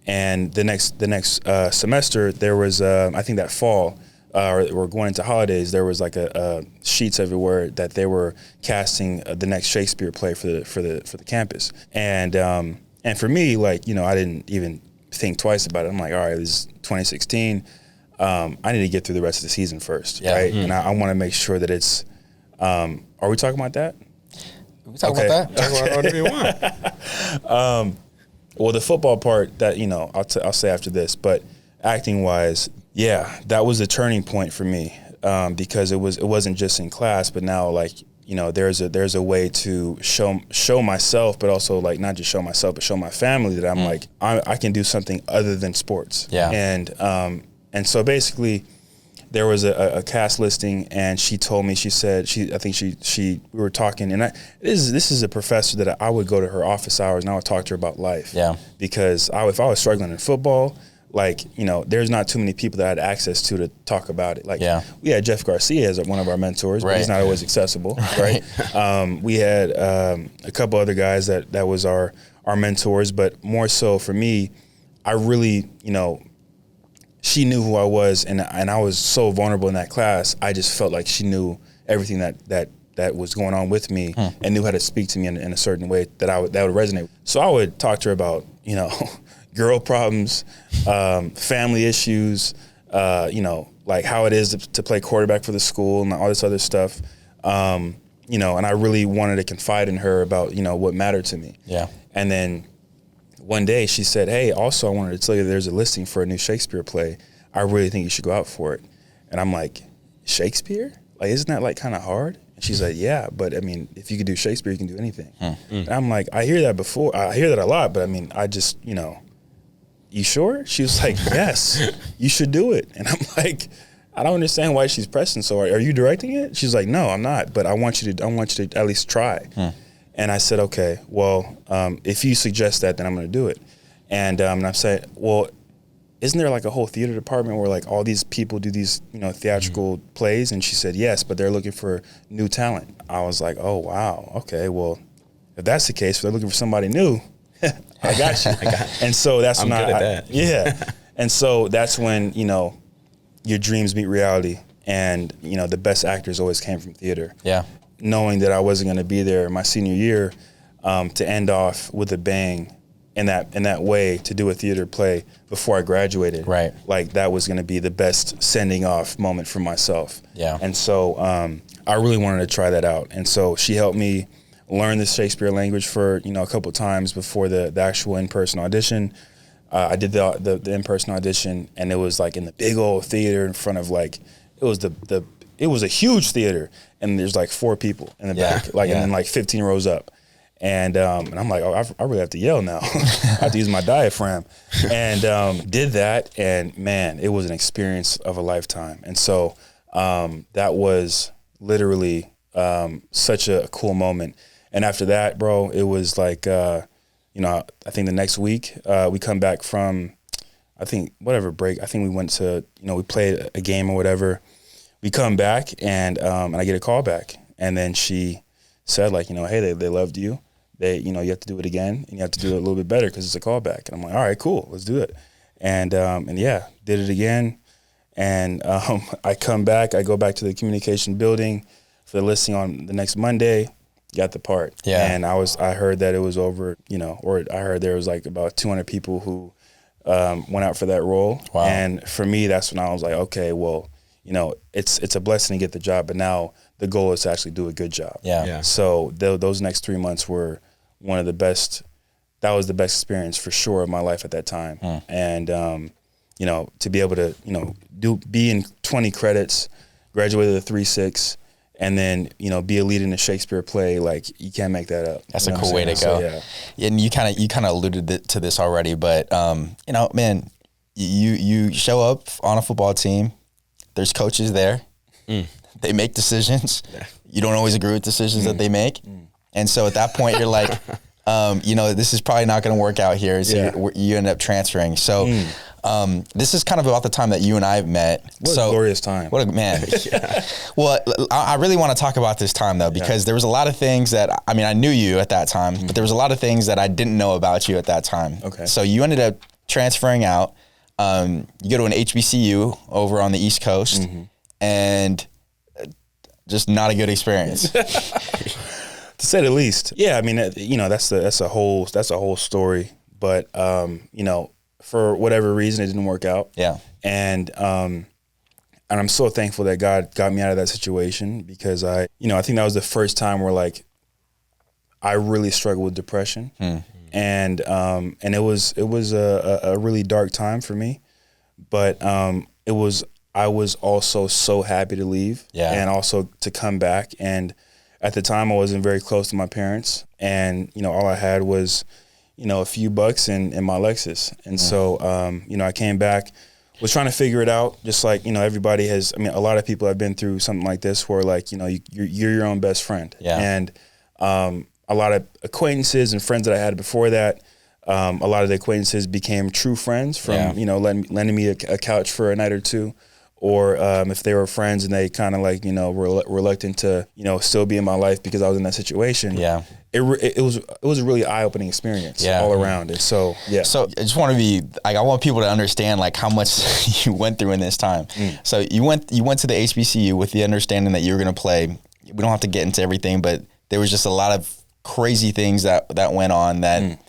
and the next semester there was I think that fall or going into holidays, there was like a sheets everywhere that they were casting the next Shakespeare play for the campus. And for me, like, you know, I didn't even think twice about it. I'm like, all right, this is 2016. I need to get through the rest of the season first, right? And I want to make sure that it's. Are we talking about that? We talk about that. Talk about whatever you want. Well, the football part that, you know, I'll say after this, but acting wise, yeah, that was a turning point for me, because it wasn't just in class, but now, like, you know, there's a way to show myself, but also, like, not just show myself, but show my family that I'm like, I can do something other than sports. Yeah. And so basically, there was a cast listing, and she told me, we were talking, and this is a professor that I would go to her office hours and I would talk to her about life. Yeah. Because if I was struggling in football, like, you know, there's not too many people that I had access to talk about it. Like, we had Jeff Garcia as one of our mentors, but he's not always accessible, right? We had a couple other guys that was our mentors, but more so for me, I really, you know, she knew who I was, and I was so vulnerable in that class. I just felt like she knew everything that was going on with me, and knew how to speak to me in a certain way that would resonate. So I would talk to her about, you know, girl problems, family issues, you know, like how it is to play quarterback for the school and all this other stuff. You know, and I really wanted to confide in her about, you know, what mattered to me. Yeah. And then one day she said, hey, also I wanted to tell you there's a listing for a new Shakespeare play. I really think you should go out for it. And I'm like, Shakespeare? Like, isn't that like kind of hard? And she's like, yeah, but I mean, if you could do Shakespeare, you can do anything. And I'm like, I hear that before. I hear that a lot, but I mean, I just, you know, you sure? She was like, yes, you should do it. And I'm like, I don't understand why she's pressing so hard. Are you directing it? She's like, no, I'm not, but I want you to at least try. And I said, okay, well, if you suggest that, then I'm going to do it. And I'm saying, well, isn't there like a whole theater department where like all these people do these, you know, theatrical plays? And she said, yes, but they're looking for new talent. I was like, oh, wow. Okay, well, if that's the case, if they're looking for somebody new, I got you. And so that's when And so that's when, you know, your dreams meet reality. And, you know, the best actors always came from theater. Yeah. Knowing that I wasn't going to be there my senior year, to end off with a bang in that way, to do a theater play before I graduated. Right. Like, that was going to be the best sending off moment for myself. Yeah. And so I really wanted to try that out. And so she helped me learn the Shakespeare language for, you know, a couple times before the actual in-person audition. I did the in-person audition, and it was like in the big old theater in front of, like, it was a huge theater, and there's like 4 people in the back, like, and then like 15 rows up. And I'm like, oh, I really have to yell now. I have to use my diaphragm. And did that, and man, it was an experience of a lifetime. And so that was literally such a cool moment. And after that, bro, it was like, you know, I think the next week we come back from, I think, whatever break. I think we went to, you know, we played a game or whatever. We come back, and I get a call back. And then she said, like, you know, hey, they loved you. You know, you have to do it again, and you have to do it a little bit better because it's a callback. And I'm like, all right, cool, let's do it. And yeah, did it again. And I come back, I go back to the communication building for the listing on the next Monday, got the part. Yeah. And I heard that it was over, you know, or I heard there was like about 200 people who went out for that role. Wow. And for me, that's when I was like, okay, well, you know, it's a blessing to get the job, but now the goal is to actually do a good job. Yeah. So those next 3 months were one of the best. That was the best experience for sure of my life at that time. And you know, to be able to, you know, be in 20 credits, graduate with a 3.6, and then, you know, be a lead in a Shakespeare play, like, you can't make that up. That's a cool way to go. So, yeah. And you kind of alluded to this already, but you know, man, you show up on a football team. There's coaches there. They make decisions. You don't always agree with decisions that they make. And so at that point, you're like, you know, this is probably not going to work out here. So you end up transferring. So this is kind of about the time that you and I met. What a glorious time. What a man. Well, I really want to talk about this time, though, because there was a lot of things that, I mean, I knew you at that time, but there was a lot of things that I didn't know about you at that time. Okay. So you ended up transferring out. You go to an HBCU over on the East Coast, and just not a good experience. To say the least. Yeah, I mean, that's a whole story. But for whatever reason, it didn't work out. Yeah, and I'm so thankful that God got me out of that situation, because I think that was the first time where like I really struggled with depression, and it was a really dark time for me, but I was also so happy to leave, and also to come back. And at the time, I wasn't very close to my parents, and all I had was a few bucks in my Lexus, and so I came back, was trying to figure it out, just like everybody has. I mean, a lot of people have been through something like this, where like you're your own best friend, and a lot of acquaintances and friends that I had before that, a lot of the acquaintances became true friends from lending me a couch for a night or two, or if they were friends and they kind of like were reluctant to still be in my life because I was in that situation. It was a really eye-opening experience all around. And so so I just want to be like, I want people to understand like how much you went through in this time. So you went to the HBCU with the understanding that you were going to play. We don't have to get into everything, but there was just a lot of crazy things that went on that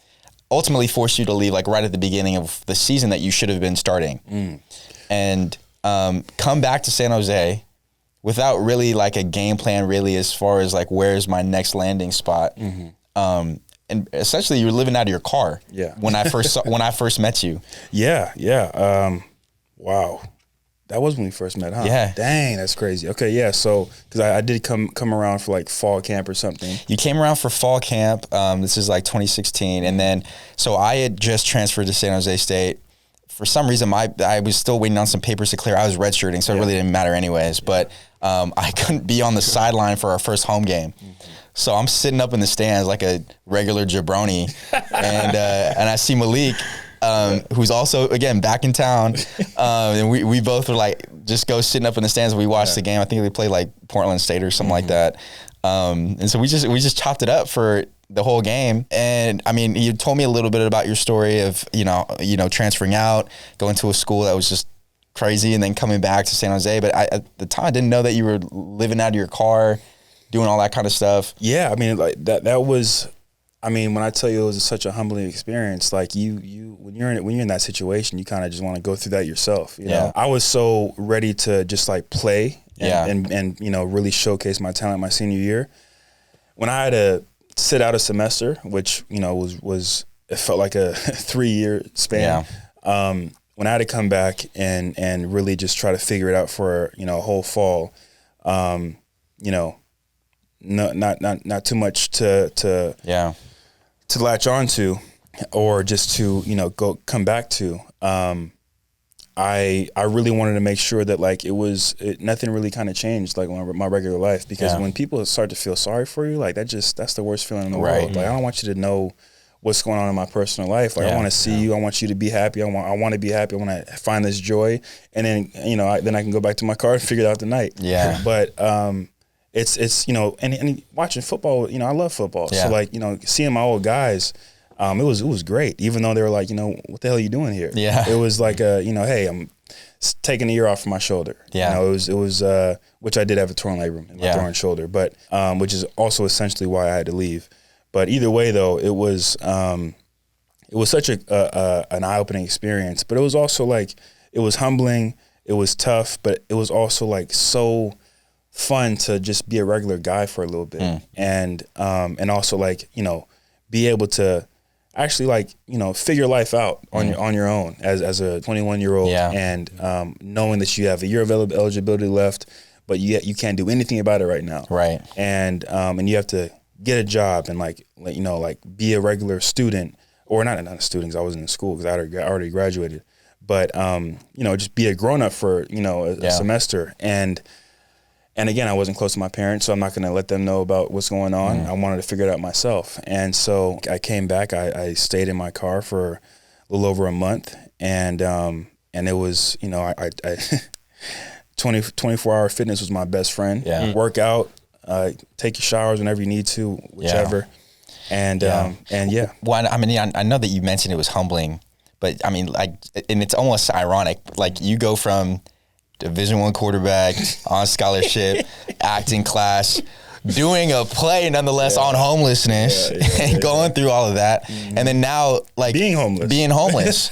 ultimately forced you to leave like right at the beginning of the season that you should have been starting, and come back to San Jose without really like a game plan, really, as far as like where's my next landing spot. And essentially you're living out of your car. When I first met you. Wow. That was when we first met, huh? Yeah. Dang, that's crazy. Okay, yeah. So, because I did come around for like fall camp or something. You came around for fall camp. This is like 2016, and then so I had just transferred to San Jose State. For some reason, I was still waiting on some papers to clear. I was redshirting, so it really didn't matter anyways. But I couldn't be on the sideline for our first home game. So I'm sitting up in the stands like a regular jabroni, and I see Malik, who's also, again, back in town, and we both were like, just go sitting up in the stands and we watched the game. I think they played like Portland State or something like that. And so we just chopped it up for the whole game. And I mean, you told me a little bit about your story of, transferring out, going to a school that was just crazy, and then coming back to San Jose. But at the time, I didn't know that you were living out of your car, doing all that kind of stuff. Yeah, I mean, like that was, I mean, when I tell you it was such a humbling experience, like when you're in that situation, you kind of just want to go through that yourself. You know? I was so ready to just like play and really showcase my talent my senior year. When I had to sit out a semester, which was it felt like a 3-year span. When I had to come back and really just try to figure it out for a whole fall, not too much to latch on to, or just to come back to. I really wanted to make sure that like nothing really kind of changed like my regular life, because when people start to feel sorry for you, like that's the worst feeling in the world. Like I don't want you to know what's going on in my personal life. Like I want to see you. I want you to be happy. I want to be happy. I want to find this joy, and then then I can go back to my car and figure it out tonight. But it's and watching football. I love football. So like seeing my old guys. It was great, even though they were like, what the hell are you doing here? It was like, hey, I'm taking a year off from my shoulder. It was which I did have a torn labrum in my torn shoulder, but which is also essentially why I had to leave. But either way, though, it was such an eye-opening experience. But it was also like, it was humbling, it was tough, but it was also like so fun to just be a regular guy for a little bit, and also like be able to actually like figure life out on your own as a 21-year-old, and knowing that you have a year of eligibility left, but you can't do anything about it right now, and you have to get a job and like be a regular student, or not a student, because I wasn't in school because I already graduated, but just be a grown up for a semester. And again, I wasn't close to my parents, so I'm not going to let them know about what's going on. I wanted to figure it out myself. And so I came back. I stayed in my car for a little over a month. And it was, 24-hour fitness was my best friend. Work out, take your showers whenever you need to, whichever. And Well, I mean, I know that you mentioned it was humbling, But I mean, like, and it's almost ironic. Like, you go from Division I quarterback on scholarship, acting class, doing a play nonetheless on homelessness, and going through all of that, and then now like being homeless.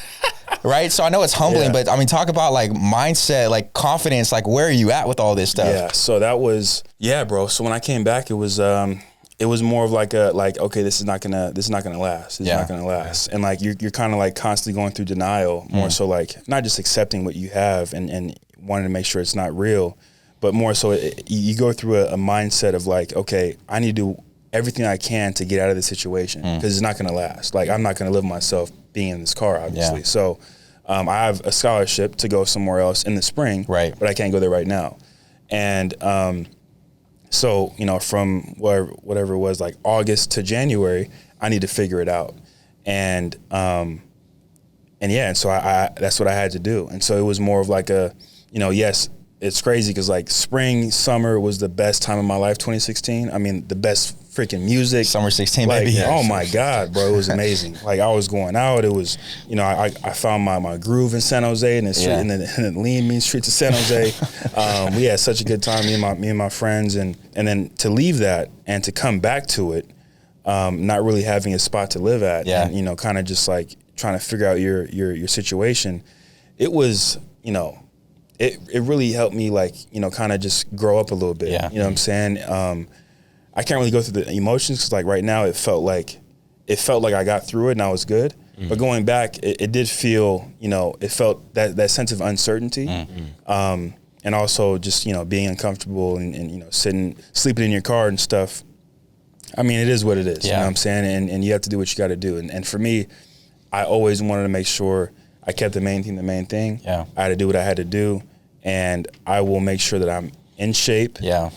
Right? So I know it's humbling, but I mean, talk about like mindset, like confidence, like where are you at with all this stuff? Yeah. So that was, bro. So when I came back, it was more of like okay, this is not gonna last. This is not gonna last. And like, you're kind of like constantly going through denial, more so like not just accepting what you have and wanting to make sure it's not real, but more so you go through a mindset of like, okay, I need to do everything I can to get out of this situation because it's not gonna last. Like, I'm not gonna live myself being in this car, obviously. So I have a scholarship to go somewhere else in the spring, right? But I can't go there right now. And so, from whatever it was, like August to January, I need to figure it out. And so I that's what I had to do. And so it was more of like yes, it's crazy because like spring, summer was the best time of my life, 2016. I mean, the best freaking music. Summer 16, like, baby. Oh my God, bro, it was amazing. Like, I was going out. It was, I found my groove in San Jose and the lean, mean streets of San Jose. We had such a good time, me and my friends, and then to leave that and to come back to it, not really having a spot to live at, and kind of just like trying to figure out your situation. It was, it really helped me, like, kind of just grow up a little bit. You know what I'm saying? I can't really go through the emotions because, like, right now it felt like I got through it and I was good. But going back, it did feel, it felt that sense of uncertainty. And also just, being uncomfortable and sleeping in your car and stuff. I mean, it is what it is. You know what I'm saying? And you have to do what you got to do. And for me, I always wanted to make sure I kept the main thing. I had to do what I had to do, and I will make sure that I'm in shape. I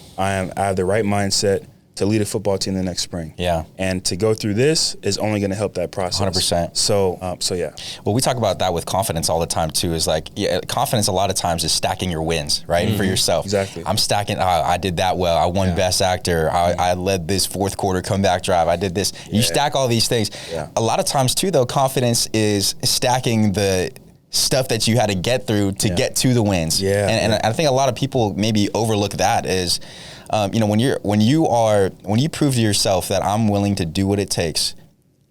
have the right mindset to lead a football team the next spring. And to go through this is only going to help that process. 100%. So yeah. Well, we talk about that with confidence all the time too. Is like, confidence a lot of times is stacking your wins, right, for yourself. Exactly. I'm stacking. I did that well. I won Best Actor. I led this fourth quarter comeback drive. I did this. You stack all these things. A lot of times too, though, confidence is stacking the stuff that you had to get through to get to the wins. And I think a lot of people maybe overlook that is, when you prove to yourself that I'm willing to do what it takes,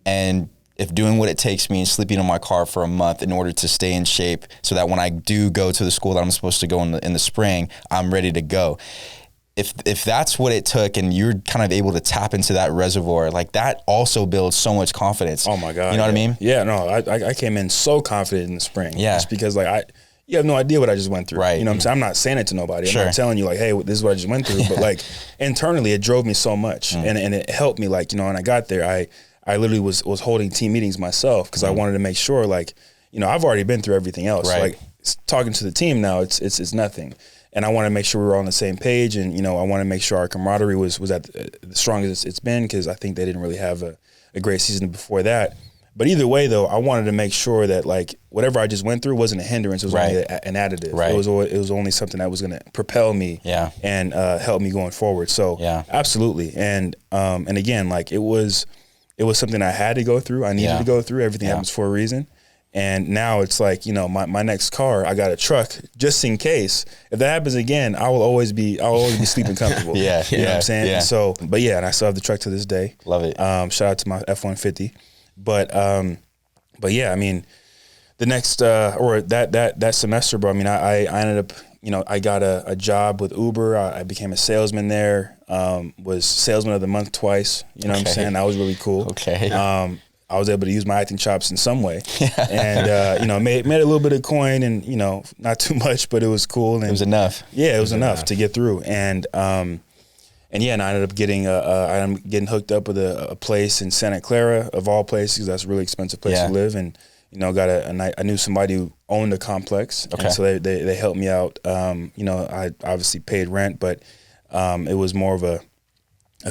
and if doing what it takes means sleeping in my car for a month in order to stay in shape so that when I do go to the school that I'm supposed to go in the spring, I'm ready to go. If that's what it took and you're kind of able to tap into that reservoir, like that also builds so much confidence. Oh my God. You know what I mean? Yeah, no, I came in so confident in the spring. Just because like you have no idea what I just went through. Right. You know what I'm saying? I'm not saying it to nobody. I'm not telling you like, hey, this is what I just went through. But like internally it drove me so much and it helped me, like, when I got there, I literally was holding team meetings myself because I wanted to make sure, like, I've already been through everything else. Like talking to the team now, it's nothing. And I want to make sure we were on the same page, and I want to make sure our camaraderie was at the strongest it's been, because I think they didn't really have a great season before that. But either way, though, I wanted to make sure that like whatever I just went through wasn't a hindrance; it was only an additive. It was only something that was going to propel me and help me going forward. So absolutely, and again, like it was something I had to go through. I needed to go through. Everything happens for a reason. And now it's like, my next car, I got a truck just in case. If that happens again, I will always be sleeping comfortable. You know what I'm saying? And so, but and I still have the truck to this day. Love it. Shout out to my F-150. But yeah, I mean, the next, or that semester, bro, I mean, I ended up, I got a job with Uber. I became a salesman there, was salesman of the month twice. You know what I'm saying? That was really cool. I was able to use my acting chops in some way, and made a little bit of coin, and not too much, but it was cool. And it was enough. Yeah, it was enough to get through, and I ended up getting I'm getting hooked up with a place in Santa Clara, of all places. That's a really expensive place to live, and got I knew somebody who owned a complex, and so they helped me out. I obviously paid rent, but it was more of a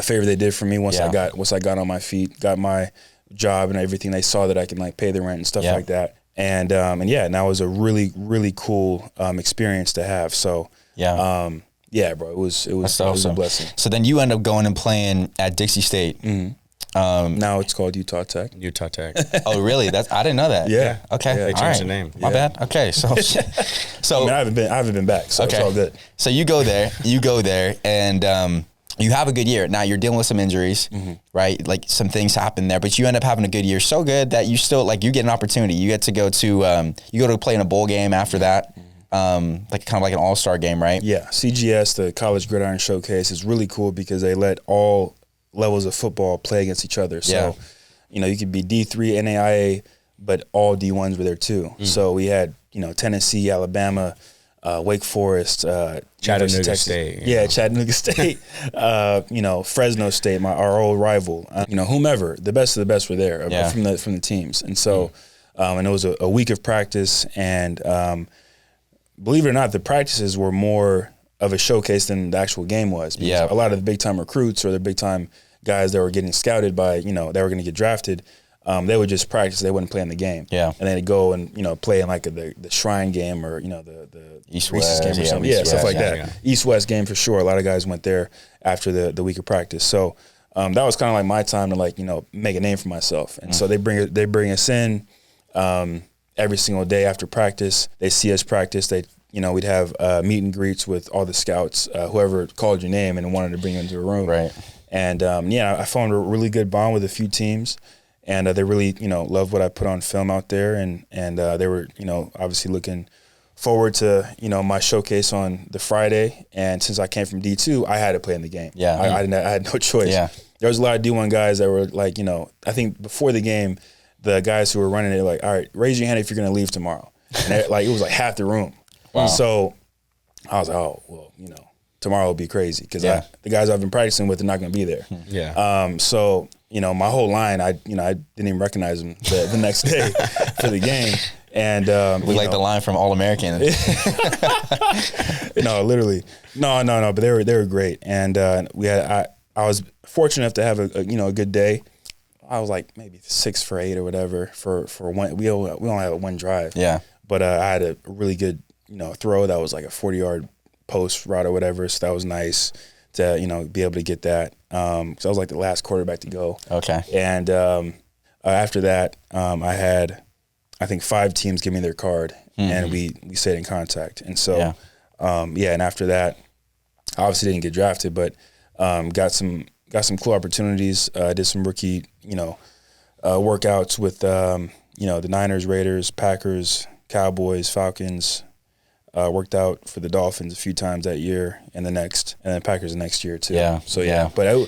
favor they did for me once I got on my feet, got my job and everything. They saw that I can like pay the rent and stuff like that, and that was a really, really cool experience to have. So bro, it was awesome. A blessing. So then you end up going and playing at Dixie State. Now it's called Utah Tech. Utah Tech. Oh, really? I didn't know that. Yeah. Okay. They All changed right. the name. My bad. Okay. So I mean, I haven't been back, so it's all good. So you go there, and you have a good year. Now you're dealing with some injuries, right? Like some things happen there, but you end up having a good year, so good that you still you get an opportunity. You get to go to play in a bowl game after that, like kind of like an all-star game, right? Yeah, CGS, the College Gridiron Showcase, is really cool because they let all levels of football play against each other. So, you could be D3, NAIA, but all D1s were there too. So we had Tennessee, Alabama, Wake Forest, Chattanooga State. Chattanooga State, Fresno State, our old rival, whomever, the best of the best were there from the teams. And so, and it was a week of practice, and believe it or not, the practices were more of a showcase than the actual game was. Because a lot of the big time recruits or the big time guys that were getting scouted by, they were going to get drafted. They would just practice. They wouldn't play in the game. Yeah. And then they'd go and, play in like the Shrine game or, the East-West game or something. Yeah, stuff like that. Yeah. East-West game for sure. A lot of guys went there after the week of practice. So that was kind of like my time to make a name for myself. And so they bring us in every single day after practice. They see us practice. We'd have meet and greets with all the scouts, whoever called your name and wanted to bring you into a room. Right. And I formed a really good bond with a few teams. And they really, loved what I put on film out there, and they were, obviously looking forward to, my showcase on the Friday. And since I came from D2, I had to play in the game. Yeah, I had no choice. Yeah, there was a lot of D1 guys that were like, I think before the game, the guys who were running it like, all right, raise your hand if you're going to leave tomorrow. And it was like half the room. Wow. So I was like, oh well, tomorrow will be crazy because the guys I've been practicing with are not going to be there. Yeah. So. My whole line, I didn't even recognize them the next day for the game. And we like the line from All American. No, literally, no. But they were great, and I was fortunate enough to have a good day. I was like maybe 6 for 8 or whatever for one. We only had one drive. Yeah. But I had a really good throw that was like a 40-yard post route or whatever. So that was nice to be able to get that. Because I was like the last quarterback to go. Okay. And after that, I had, I think 5 teams give me their card, and we stayed in contact. And so, and after that, I obviously didn't get drafted, but got some cool opportunities. Did some rookie, workouts with, the Niners, Raiders, Packers, Cowboys, Falcons. Worked out for the Dolphins a few times that year, and then Packers the next year too. Yeah. So but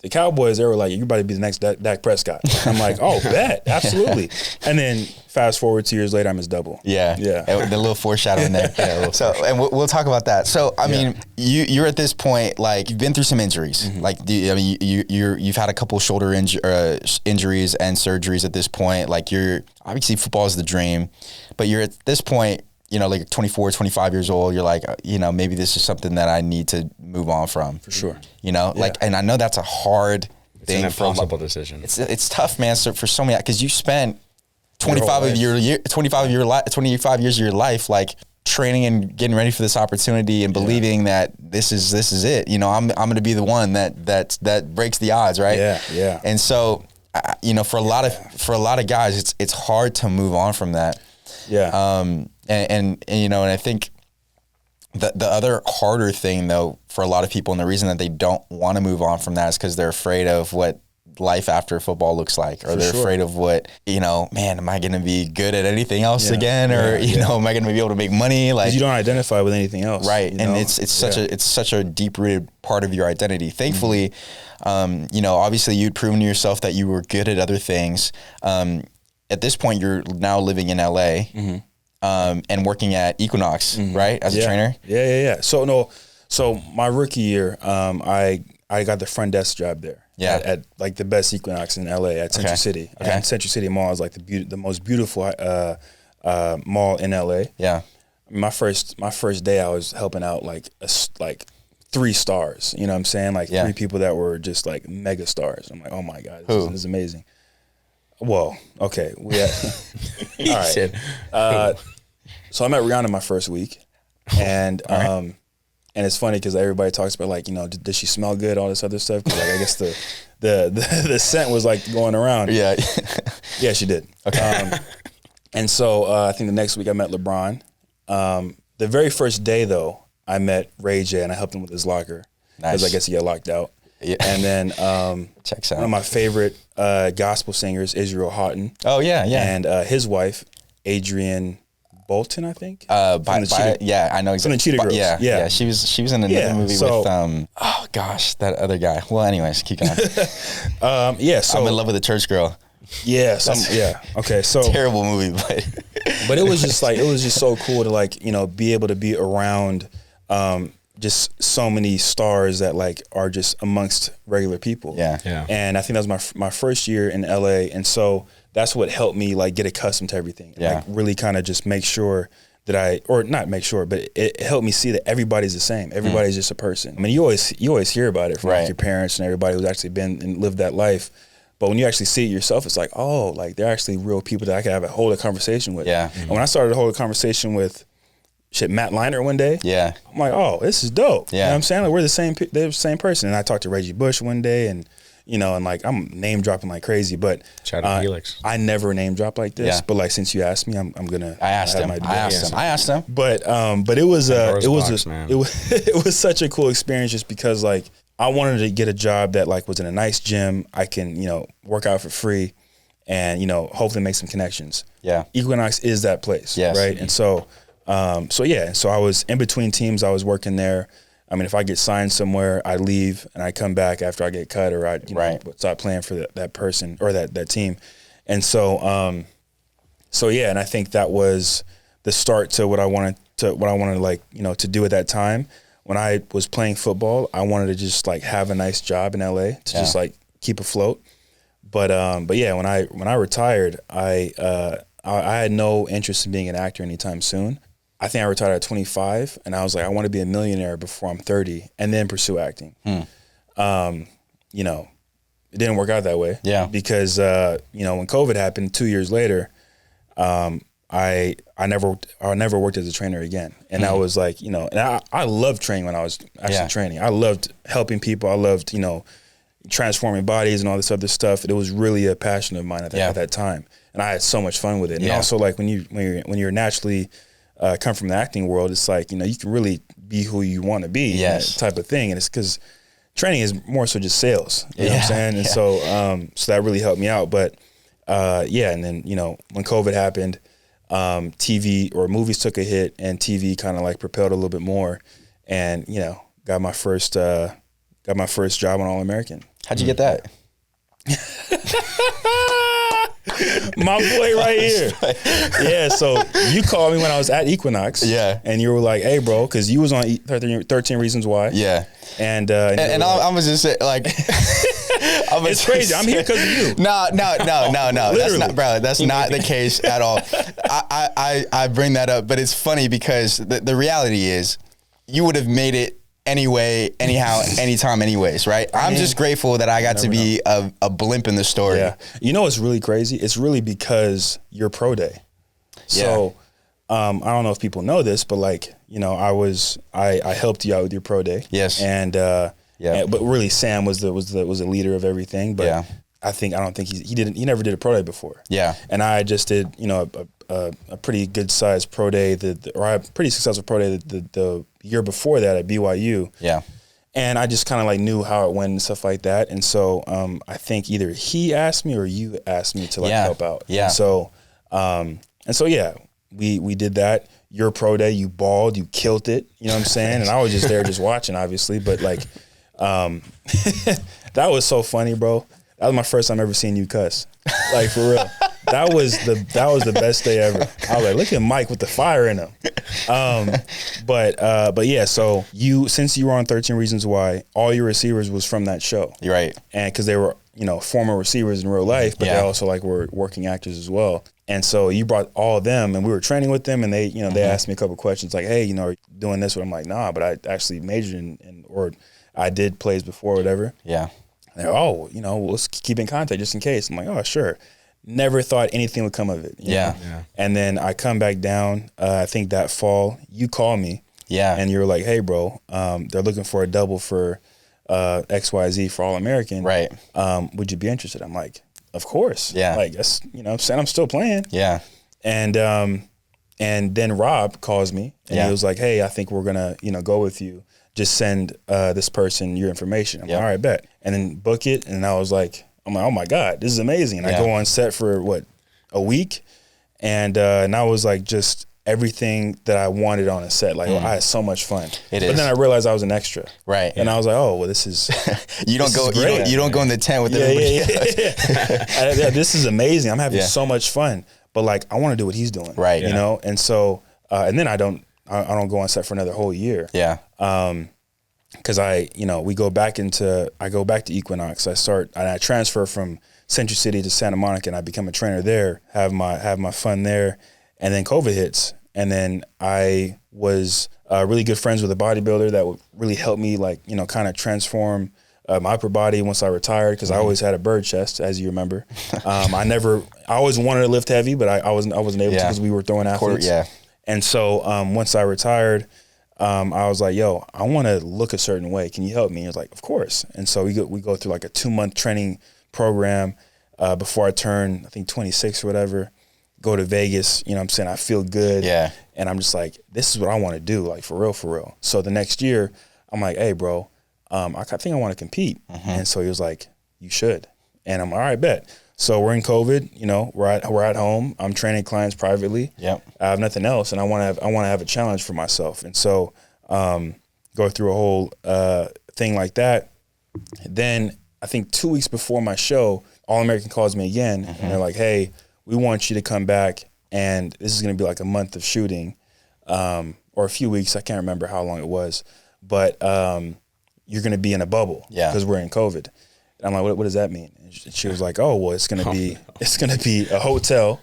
the Cowboys, they were like, "You better be the next Dak Prescott." I'm like, "Oh, bet, absolutely." And then fast forward 2 years later, I'm his double. Yeah. And the little foreshadowing there. And we'll talk about that. So I mean, you're at this point, like you've been through some injuries. Like you've had a couple shoulder injuries and surgeries at this point. Like you're obviously football is the dream, but you're at this point. Like 24, 25 years old, you're like, maybe this is something that I need to move on from. For sure. And I know that's a hard thing. It's an impossible decision. It's tough, man. So for so many, because you spent 25 years of your life, like training and getting ready for this opportunity and believing that this is it. I'm going to be the one that breaks the odds, right? Yeah. And so, for a lot of guys, it's hard to move on from that. Yeah. And I think the other harder thing though for a lot of people, and the reason that they don't want to move on from that is because they're afraid of what life after football looks like, or they're afraid of what, man, am I going to be good at anything else again? Or, am I going to be able to make money? Like you don't identify with anything else. Right. And it's such a deep rooted part of your identity. Thankfully, obviously you'd proven to yourself that you were good at other things. At this point, you're now living in LA. And working at Equinox, right, as a trainer? Yeah. So my rookie year, I got the front desk job there. Yeah, at like the best Equinox in LA at Century City. Okay. And Century City Mall is like the most beautiful mall in LA. Yeah, my first day, I was helping out like 3 stars. You know what I'm saying? Like 3 people that were just like mega stars. I'm like, oh my god, this is amazing. Well, okay, all right. So I met Rihanna my first week, and And it's funny because everybody talks about like, does she smell good, all this other stuff? Because like I guess the scent was like going around. Yeah, yeah, she did. Okay. And so I think the next week I met LeBron. The very first day though, I met Ray J and I helped him with his locker because I guess he got locked out. Yeah. And then checks out. One of my favorite gospel singers, Israel Houghton. Oh yeah, yeah. And his wife, Adrienne Bolton, I think. Yeah, I know exactly. From the Cheetah Girls. Yeah. She was in another movie with oh gosh, that other guy. Well, anyways, keep going. So I'm in love with a church girl. Yeah, okay, so terrible movie, but it was just so cool to like be able to be around just so many stars that like are just amongst regular people. Yeah. And I think that was my first year in LA, and so that's what helped me like get accustomed to everything. Yeah. Like really kind of just make sure that or not make sure, but it helped me see that everybody's the same. Everybody's just a person. I mean, you always hear about it from like your parents and everybody who's actually been and lived that life. But when you actually see it yourself, it's like, oh, like they're actually real people that I can have a whole conversation with. Yeah. And when I started to hold a conversation with Matt Leinart one day, I'm like, oh, this is dope. Yeah. You know what I'm saying? Like they're the same person. And I talked to Reggie Bush one day and and like I'm name dropping like crazy, but shout out to Felix. I never name drop like this. Yeah. But like since you asked me, I'm gonna. I asked him. But it was such a cool experience just because like I wanted to get a job that like was in a nice gym. I can work out for free, and hopefully make some connections. Yeah, Equinox is that place. Yes. Right, and so I was in between teams. I was working there. I mean, if I get signed somewhere, I leave and I come back after I get cut, or I start playing for that person or that team. And so and I think that was the start to what I wanted to do at that time. When I was playing football, I wanted to just like have a nice job in LA to just like keep afloat. But yeah, when I retired, I had no interest in being an actor anytime soon. I think I retired at 25, and I was like, I want to be a millionaire before I'm 30, and then pursue acting. It didn't work out that way. Yeah. Because when COVID happened 2 years later, I never worked as a trainer again, and I was like, and I loved training when I was actually training. I loved helping people. I loved transforming bodies and all this other stuff. It was really a passion of mine at that time, and I had so much fun with it. And also like when you're naturally come from the acting world, it's like, you can really be who you want to be, type of thing. And it's because training is more so just sales, you know what I'm saying? And so that really helped me out. But and then, when COVID happened, TV or movies took a hit and TV kind of like propelled a little bit more, and, got my first job on All American. How'd you get that? My boy right here. Yeah, so you called me when I was at Equinox. Yeah. And you were like, hey, bro, because you was on 13 Reasons Why. Yeah. And I'm going to just say, like... it's crazy. I'm here because of you. No. That's not the case at all. I bring that up, but it's funny because the reality is you would have made it anyway, anyhow, anytime, anyways, right? I'm just grateful that I got to be a blimp in the story. Yeah. It's really crazy? It's really because you're pro day. So I don't know if people know this, but like, I helped you out with your pro day. Yes. And but really Sam was the leader of everything. But I don't think he never did a pro day before. Yeah. And I just did, a pretty good sized pro day, or a pretty successful pro day the year before that at BYU. Yeah. And I just kind of like knew how it went and stuff like that. And so I think either he asked me or you asked me to like help out. Yeah. And so we did that. Your pro day, you balled, you killed it. You know what I'm saying? And I was just there just watching, obviously. But like, that was so funny, bro. That was my first time ever seeing you cuss. Like, for real. That was the best day ever. I was like, look at Mike with the fire in him. But yeah, so since you were on 13 Reasons Why, all your receivers was from that show. You're right. And because they were, former receivers in real life, but they also like were working actors as well. And so you brought all of them, and we were training with them, and they, they asked me a couple of questions like, hey, are you doing this? I'm like, nah, but I actually majored in or I did plays before, whatever. Yeah. And they're, let's keep in contact just in case. I'm like, oh, sure. Never thought anything would come of it. You know? Yeah. And then I come back down, I think that fall, you call me Yeah. And you're like, hey, bro, they're looking for a double for XYZ for All-American. Right. Would you be interested? I'm like, of course. Yeah. Like, that's, you know, I'm saying I'm still playing. Yeah. And then Rob calls me and he was like, hey, I think we're going to, you know, go with you. Just send this person your information. I'm like, all right, bet. And then book it. And I was like, oh my God, this is amazing. And I go on set for a week. And I was like, just everything that I wanted on a set. Like, I had so much fun. But then I realized I was an extra. Right. And I was like, oh, well, this is you don't go in the tent with everybody else. This is amazing. I'm having so much fun. But like, I want to do what he's doing. Right. You know? And so and then I don't go on set for another whole year. Yeah. Because I go back to Equinox. I transfer from Century City to Santa Monica, and I become a trainer there, have my fun there. And then COVID hits. And then I was really good friends with a bodybuilder that would really help me, like, you know, kind of transform my upper body once I retired, because I always had a bird chest, as you remember. I always wanted to lift heavy, but I wasn't able to because we were throwing athletes. And so once I retired, I was like, yo, I want to look a certain way. Can you help me? He was like, of course. And so we go through like a 2-month training program before I turn, I think 26 or whatever, go to Vegas. You know what I'm saying? I feel good. Yeah. And I'm just like, this is what I want to do, like for real. So the next year, I'm like, hey, bro, I think I want to compete. And so he was like, you should. And I'm all right, bet. So we're in COVID, you know, we're at home. I'm training clients privately. Yep. I have nothing else, and I want to have a challenge for myself. And so go through a whole thing like that. Then I think 2 weeks before my show, All-American calls me again, and they're like, hey, we want you to come back, and this is going to be like a month of shooting, or a few weeks. I can't remember how long it was, but you're going to be in a bubble because we're in COVID. And I'm like, what does that mean? And she was like, oh, well, it's going to be a hotel,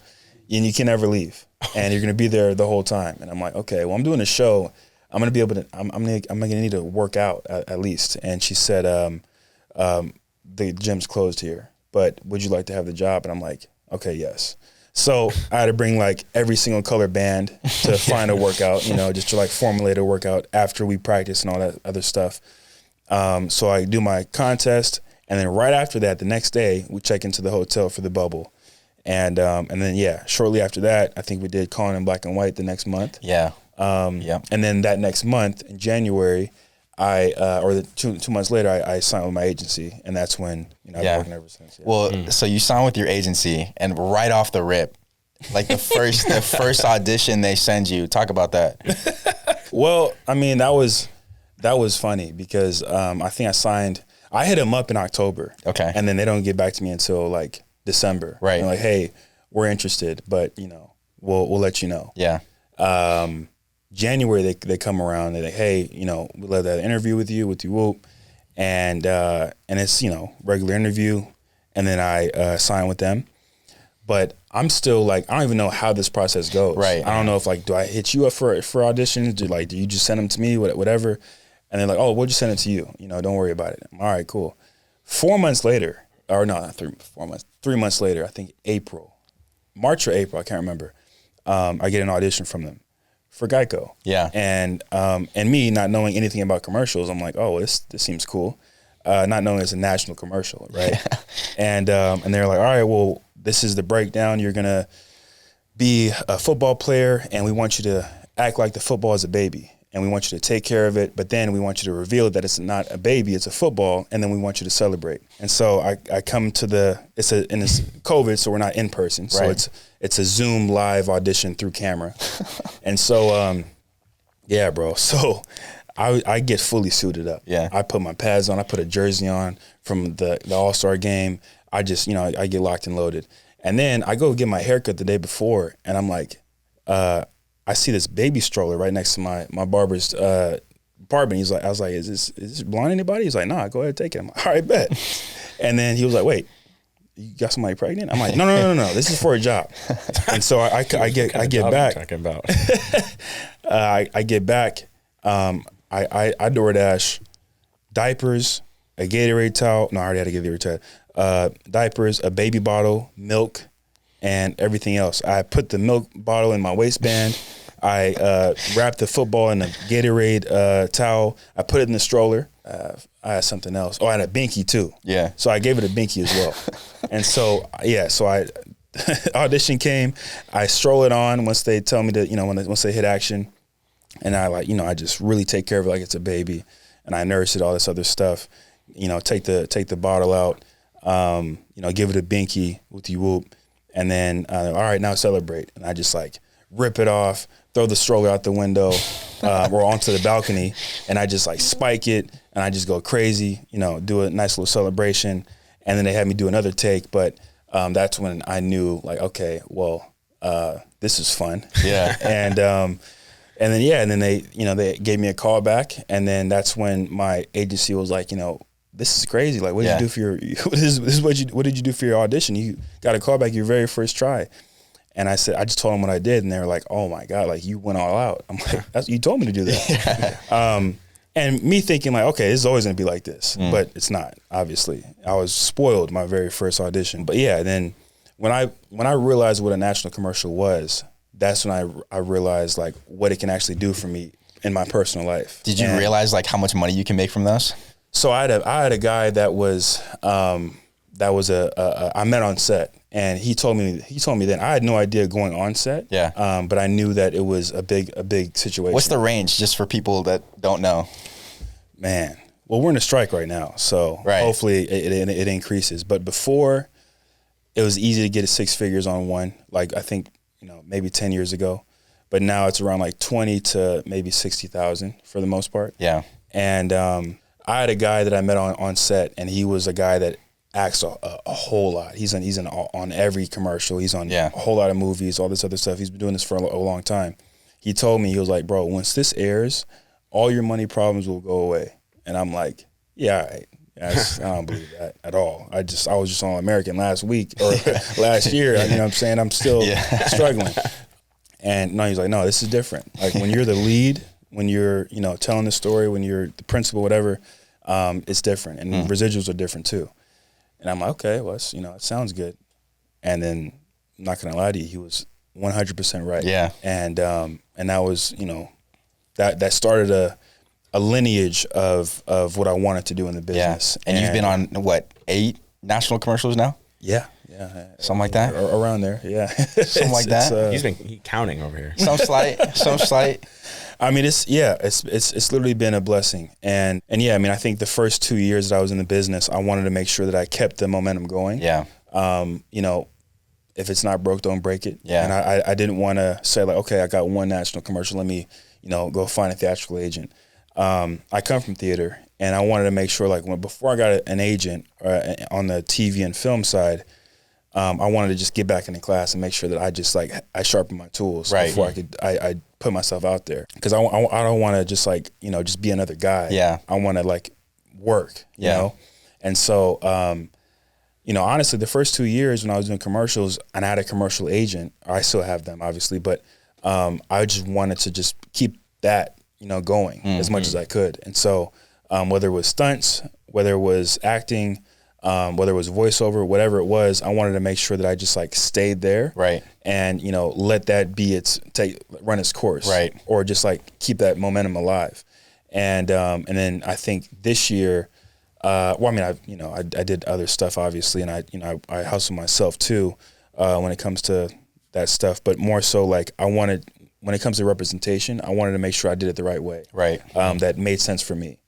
and you can never leave, and you're going to be there the whole time. And I'm like, okay, well, I'm doing a show. I'm going to be able to. I'm going to need to work out at least. And she said, the gym's closed here, but would you like to have the job? And I'm like, okay, yes. So I had to bring like every single color band to find a workout, you know, just to like formulate a workout after we practice and all that other stuff. So I do my contest. And then right after that, the next day, we check into the hotel for the bubble. And then, shortly after that, I think we did Calling in Black and White the next month. Yeah. And then that next month, in January, two months later, I signed with my agency. And that's when, you know, I've been working ever since. Yeah. Well, so you signed with your agency, and right off the rip, like the first audition they send you. Talk about that. Well, I mean, that was funny because I think I hit them up in October. Okay. And then they don't get back to me until like December. Right. And like, hey, we're interested, but you know, we'll let you know. Yeah. January they come around, they're like, hey, you know, we'd love to have an interview with you, whoop. And it's, you know, regular interview, and then I sign with them. But I'm still like, I don't even know how this process goes. Right. I don't know if like, do I hit you up for auditions? Do you just send them to me, whatever? And they're like, oh, we'll just send it to you. You know, don't worry about it. I'm, all right, cool. 4 months later, or no, not 4 months, 3 months later, I think March or April, I can't remember. I get an audition from them for Geico. Yeah. And me not knowing anything about commercials, I'm like, oh, well, this seems cool. Not knowing it's a national commercial, right? And they're like, all right, well, this is the breakdown. You're gonna be a football player, and we want you to act like the football is a baby. And we want you to take care of it, but then we want you to reveal that it's not a baby, it's a football, and then we want you to celebrate. And so I come to it's COVID, so we're not in person, so it's a Zoom live audition through camera. And so, yeah, bro. So I get fully suited up. Yeah. I put my pads on, I put a jersey on from the All-Star game. I just, you know, I get locked and loaded. And then I go get my haircut the day before, and I'm like, I see this baby stroller right next to my barber's apartment. I was like, is this blonde anybody? He's like, nah, go ahead, take it. I'm like, all right, bet. And then he was like, wait, you got somebody pregnant? I'm like, no, this is for a job. And so I get back. Talking about? I get back. I DoorDash diapers, a Gatorade towel. No, I already had a Gatorade towel. Diapers, a baby bottle, milk, and everything else. I put the milk bottle in my waistband. I wrapped the football in a Gatorade towel. I put it in the stroller. I had something else. Oh, I had a binky too. Yeah. So I gave it a binky as well. And so, so I audition came. I stroll it on once they tell me to, once they hit action. And I I just really take care of it like it's a baby. And I nurse it, all this other stuff. Take the bottle out. Give it a binky with you whoop. And then, all right, now celebrate. And I just rip it off, throw the stroller out the window or onto the balcony, and I just spike it, and I just go crazy, do a nice little celebration. And then they had me do another take, but that's when I knew okay, well, this is fun. Yeah. And then they gave me a call back, and then that's when my agency was like, this is crazy. What did you do for your what did you do for your audition? You got a call back your very first try. And I said, I just told them what I did, and they were like, "Oh my God, you went all out." I'm like, "You told me to do that." And me thinking okay, this is always gonna be like this, but it's not. Obviously, I was spoiled my very first audition. But yeah, then when I realized what a national commercial was, that's when I realized what it can actually do for me in my personal life. Did you realize how much money you can make from those? So I had a guy that was I met on set. And he told me then, I had no idea going on set. Yeah. But I knew that it was a big situation. What's the range, just for people that don't know? Man, well, we're in a strike right now, so hopefully it increases. But before, it was easy to get 6 figures on one. I think maybe 10 years ago, but now it's around 20 to maybe 60,000 for the most part. Yeah. And I had a guy that I met on set, and he was a guy that acts a whole lot. He's on every commercial. He's on a whole lot of movies, all this other stuff. He's been doing this for a long time. He told me, he was like, "Bro, once this airs, all your money problems will go away." And I'm like, "Yeah, all right." I don't believe that at all. I was just on American last week or last year. You know what I'm saying? I'm still struggling. And no, he's like, "No, this is different. When you're the lead, when you're telling the story, when you're the principal, whatever, it's different, and residuals are different too." And I'm like, okay, well, it sounds good. And then, I'm not gonna lie to you, he was 100% right. Yeah. And that was, that started a lineage of what I wanted to do in the business. Yeah. And you've been on what, 8 national commercials now? Yeah. Something like that? Around there, yeah. Something like that. He's been counting over here. Some slight. I mean, it's literally been a blessing. And yeah, I mean, I think the first 2 years that I was in the business, I wanted to make sure that I kept the momentum going. Yeah. If it's not broke, don't break it. Yeah. And I didn't want to say okay, I got one national commercial, let me, go find a theatrical agent. I come from theater, and I wanted to make sure before I got an agent on the TV and film side, I wanted to just get back into class and make sure that I just I sharpened my tools before I put myself out there, because I don't want to just just be another guy. Yeah. I want to work. You know, and so honestly, the first 2 years when I was doing commercials, and I had a commercial agent, I still have them obviously, but I just wanted to just keep that going as much as I could, and so whether it was stunts, whether it was acting, whether it was voiceover, whatever it was, I wanted to make sure that I just stayed there, right, and let that be run its course, right, or just keep that momentum alive, and then I think this year, I did other stuff obviously, and I hustle myself too when it comes to that stuff, but more so I wanted, when it comes to representation, I wanted to make sure I did it the right way, right, that made sense for me.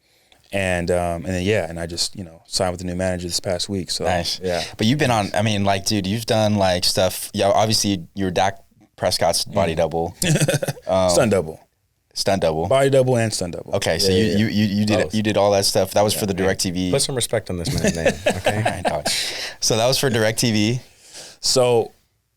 And then I just signed with the new manager this past week. So nice. Yeah. But you've been on. I mean, dude, you've done stuff. Yeah, obviously you're Dak Prescott's body double, stunt double, body double, and stunt double. Okay, so you did all that stuff. That was for the DirecTV. Put some respect on this man's name. Okay. All right, dog. So that was for DirecTV. So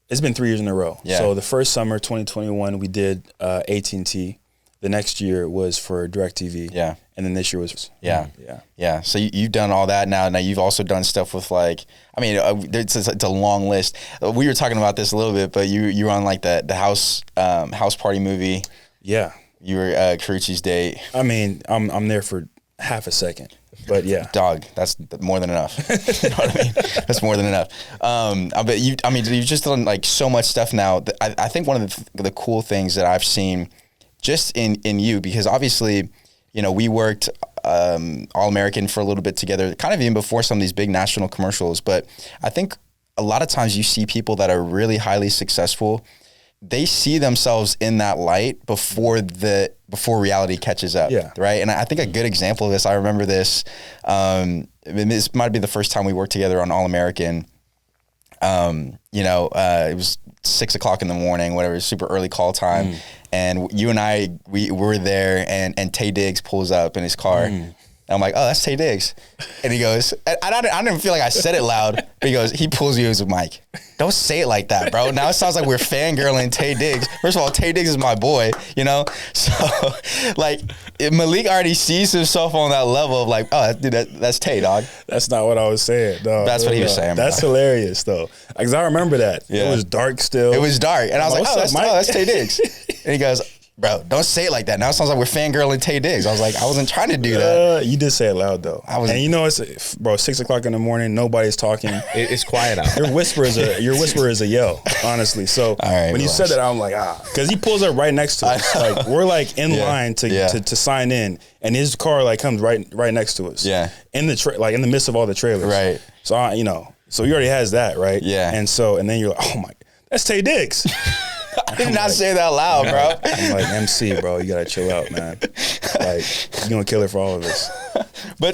it's been 3 years in a row. Yeah. So the first summer, 2021, we did AT&T. The next year was for DirecTV. Yeah. And then this year was yeah. So you've done all that now. Now you've also done stuff with it's a long list. We were talking about this a little bit, but you were on the house party movie. Yeah. You were Carucci's date. I mean, I'm there for half a second. But yeah, dog, that's more than enough. You know what I mean? That's more than enough. You've just done like so much stuff now. I think one of the cool things that I've seen just in you, because obviously, you know, we worked All-American for a little bit together, kind of even before some of these big national commercials. But I think a lot of times you see people that are really highly successful, they see themselves in that light before reality catches up. Yeah. Right. And I think a good example of this, I remember this, this might be the first time we worked together on All-American. It was 6 o'clock in the morning, whatever, super early call time. And you and I, we were there, and Taye Diggs pulls up in his car. And I'm like, oh, that's Taye Diggs. And he goes, I don't even feel like I said it loud, but he goes, he pulls you as a mic. Don't say it like that, bro. Now it sounds like we're fangirling Taye Diggs. First of all, Taye Diggs is my boy, you know? So, like, Malik already sees himself on that level of like, oh, dude, that's Taye, dog. That's not what I was saying, dog. That's what he was saying, That's bro. Hilarious, though. Because I remember that. Yeah. It was dark still. It was dark. And I was like, that's Taye Diggs. And he goes, bro, don't say it like that. Now it sounds like we're fangirling Taye Diggs. I was like, I wasn't trying to do that. You did say it loud, though. And you know, it's, bro, 6 o'clock in the morning, nobody's talking. It's quiet out. Your whisper is a yell, honestly. So when you said that, I'm like, because he pulls up right next to us. Like, we're like in line to sign in, and his car like comes right next to us. Yeah. In the in the midst of all the trailers. Right. So so he already has that, right? Yeah. And then you're like, oh my, that's Taye Diggs. I did not say that loud, bro. I'm like, MC, bro, you gotta chill out, man. Like, you're gonna kill it for all of us. But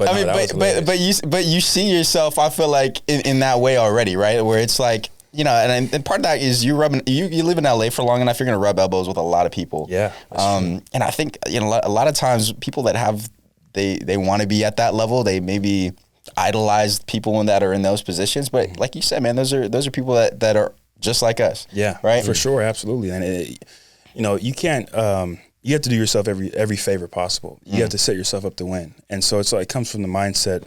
you see yourself, I feel like, in that way already, right? Where it's like, you know, and part of that is you live in LA for long enough, you're gonna rub elbows with a lot of people. Yeah. And I think, you know, a lot of times people that have they want to be at that level, they maybe idolize people that are in those positions. But like you said, man, those are people that are just like us. Yeah, right. For sure, absolutely. And you can't. You have to do yourself every favor possible. You have to set yourself up to win. And so it's like it comes from the mindset,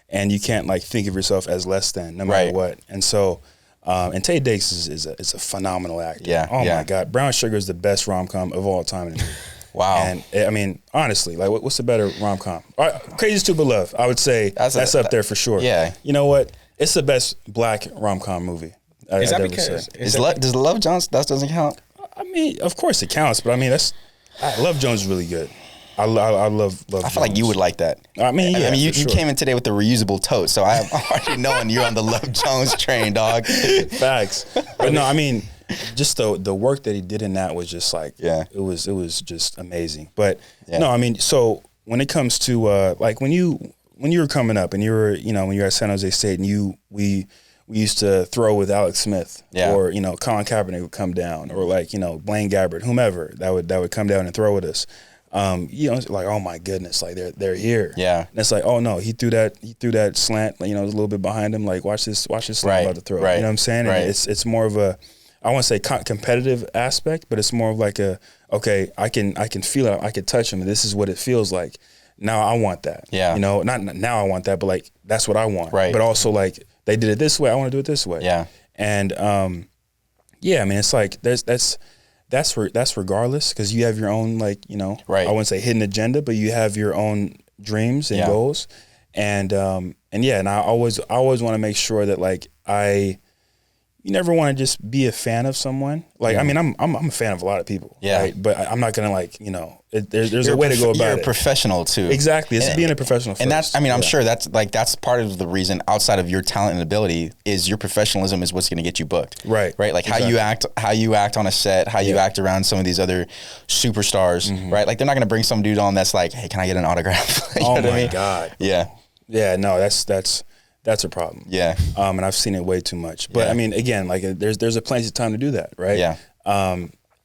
and you can't like think of yourself as less than no matter what. And so, and Taye Diggs is a phenomenal actor. Yeah. Oh my God, Brown Sugar is the best rom-com of all time. Wow. And I mean, honestly, like, what's the better rom-com? Crazy Stupid Love, I would say that's up there for sure. Yeah. You know what? It's the best black rom-com movie. Is that because does Love Jones that doesn't count? I mean, of course it counts, but I mean Love Jones is really good. I love Jones. I feel like you would like that. I mean, yeah, you sure. came in today with the reusable tote, so I'm already knowing you're on the Love Jones train, dog. Facts. But no, I mean, just the work that he did in that was just like, it was just amazing. But no, I mean, so when it comes to like when you were coming up and you were, you know, when you were at San Jose State and we used to throw with Alex Smith, or, you know, Colin Kaepernick would come down, or like, you know, Blaine Gabbert, whomever that would come down and throw with us. You know, it's like, oh my goodness, like they're here. Yeah. And it's like, oh no, he threw that slant, you know, a little bit behind him, like watch this slant about to throw. Right. You know what I'm saying? Right. And it's more of a, I want to say competitive aspect, but it's more of like okay, I can feel it, I can touch him, and this is what it feels like. Now I want that. Yeah. You know, not now I want that, but like that's what I want. Right. But also like they did it this way, I want to do it this way. Yeah. And yeah, I mean, it's like that's regardless, because you have your own, like, you know, I wouldn't say hidden agenda, but you have your own dreams and goals, and I always want to make sure that like you never want to just be a fan of someone. Like, I mean, I'm a fan of a lot of people, right? But I'm not gonna, like, you know, there's a way to go about it. You're a professional too. Exactly, it's being a professional first. And that's, I mean, I'm sure that's part of the reason, outside of your talent and ability, is your professionalism is what's gonna get you booked. Right. Like exactly. how you act on a set, how you act around some of these other superstars, right? Like, they're not gonna bring some dude on that's like, hey, can I get an autograph? You know what I mean? God. Yeah, no, that's a problem. Yeah. And I've seen it way too much. But I mean, again, like, there's a plenty of time to do that, right? Yeah.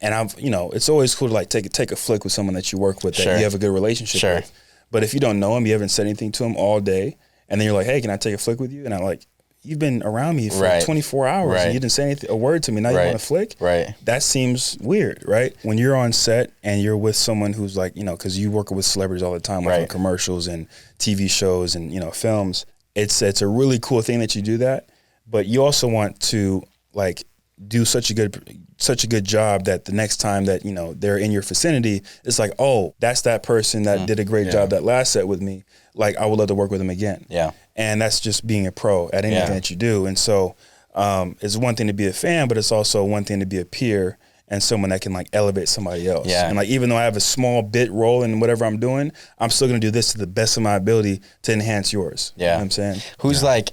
And I've, you know, it's always cool to like take a flick with someone that you work with, that you have a good relationship with. But if you don't know him, you haven't said anything to him all day, and then you're like, hey, can I take a flick with you? And I'm like, you've been around me for 24 hours and you didn't say a word to me. Now you want to flick? Right. That seems weird, right? When you're on set and you're with someone who's like, you know, because you work with celebrities all the time, like on commercials and TV shows and, you know, films. It's a really cool thing that you do that, but you also want to, like, do such a good job that the next time that, you know, they're in your vicinity, it's like, oh, that's that person that did a great job that last set with me. Like, I would love to work with them again. Yeah. And that's just being a pro at anything that you do. And so it's one thing to be a fan, but it's also one thing to be a peer and someone that can like elevate somebody else. Yeah. And like, even though I have a small bit role in whatever I'm doing, I'm still going to do this to the best of my ability to enhance yours. Yeah. You know what I'm saying? Who's like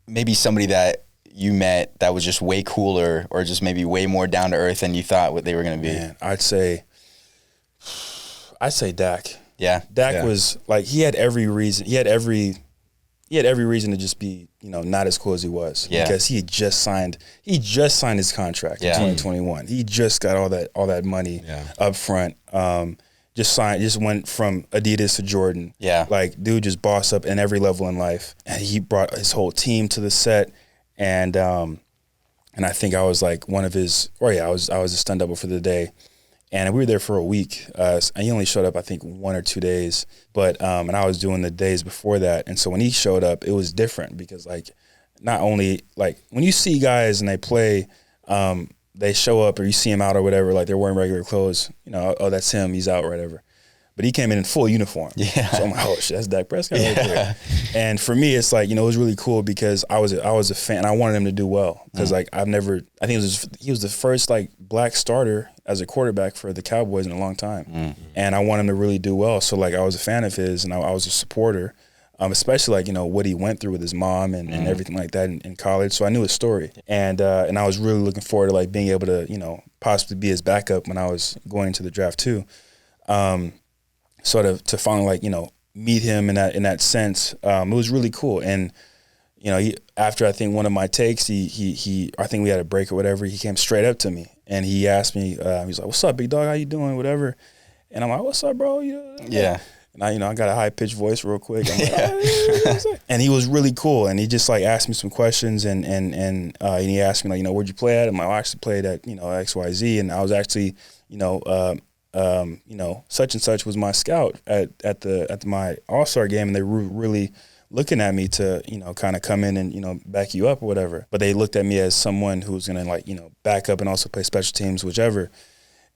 maybe somebody that you met that was just way cooler or just maybe way more down to earth than you thought what they were going to be? Man, I'd say Dak. Yeah. Dak was like, he had every reason to just be, you know, not as cool as he was. Yeah. Because he just signed his contract in 2021. He just got all that money up front. Just went from Adidas to Jordan. Yeah. Like, dude just bossed up in every level in life. And he brought his whole team to the set. And I think I was like one of his, I was a stunt double for the day. And we were there for a week. And he only showed up, I think, 1 or 2 days. But and I was doing the days before that. And so when he showed up, it was different because, like, not only, like, when you see guys and they play, they show up or you see them out or whatever, like they're wearing regular clothes, you know, oh, that's him, he's out or whatever. But he came in full uniform. Yeah. So I'm like, oh shit, that's Dak Prescott right there. And for me, it's like, you know, it was really cool because I was a fan. I wanted him to do well because like he was the first like black starter as a quarterback for the Cowboys in a long time. And I wanted him to really do well. So like I was a fan of his and I was a supporter, especially like, you know, what he went through with his mom and everything like that in college. So I knew his story. And I was really looking forward to like being able to, you know, possibly be his backup when I was going into the draft too. Sort of to finally like, you know, meet him in that sense. It was really cool. And, you know, after I think one of my takes, he I think we had a break or whatever, he came straight up to me and he asked me, he's like, what's up, big dog? How you doing? Whatever. And I'm like, what's up, bro? Yeah. And I got a high pitched voice real quick. I'm like, and he was really cool. And he just like asked me some questions and he asked me like, you know, where'd you play at? I'm like, I actually played at, you know, XYZ. And I was actually, you know, such and such was my scout at my All-Star game, and they were really looking at me to, you know, kind of come in and, you know, back you up or whatever. But they looked at me as someone who was going to like, you know, back up and also play special teams, whichever.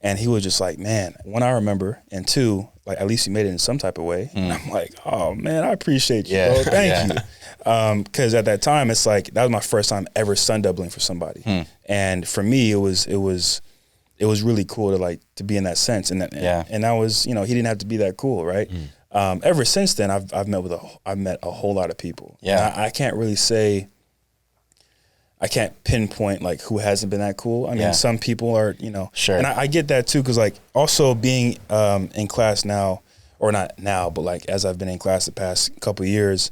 And he was just like, man, one, I remember, and two, like, at least you made it in some type of way. And I'm like, oh man, I appreciate you, bro. Thank you. Because at that time, it's like, that was my first time ever stunt doubling for somebody. And for me, it was really cool to be in that sense, and that was, you know, he didn't have to be that cool, right? Ever since then, I've met a whole lot of people. Yeah, I can't really say, I can't pinpoint like who hasn't been that cool. I mean, some people are, you know, sure, and I get that too, because like also being in class now, or not now, but like as I've been in class the past couple of years,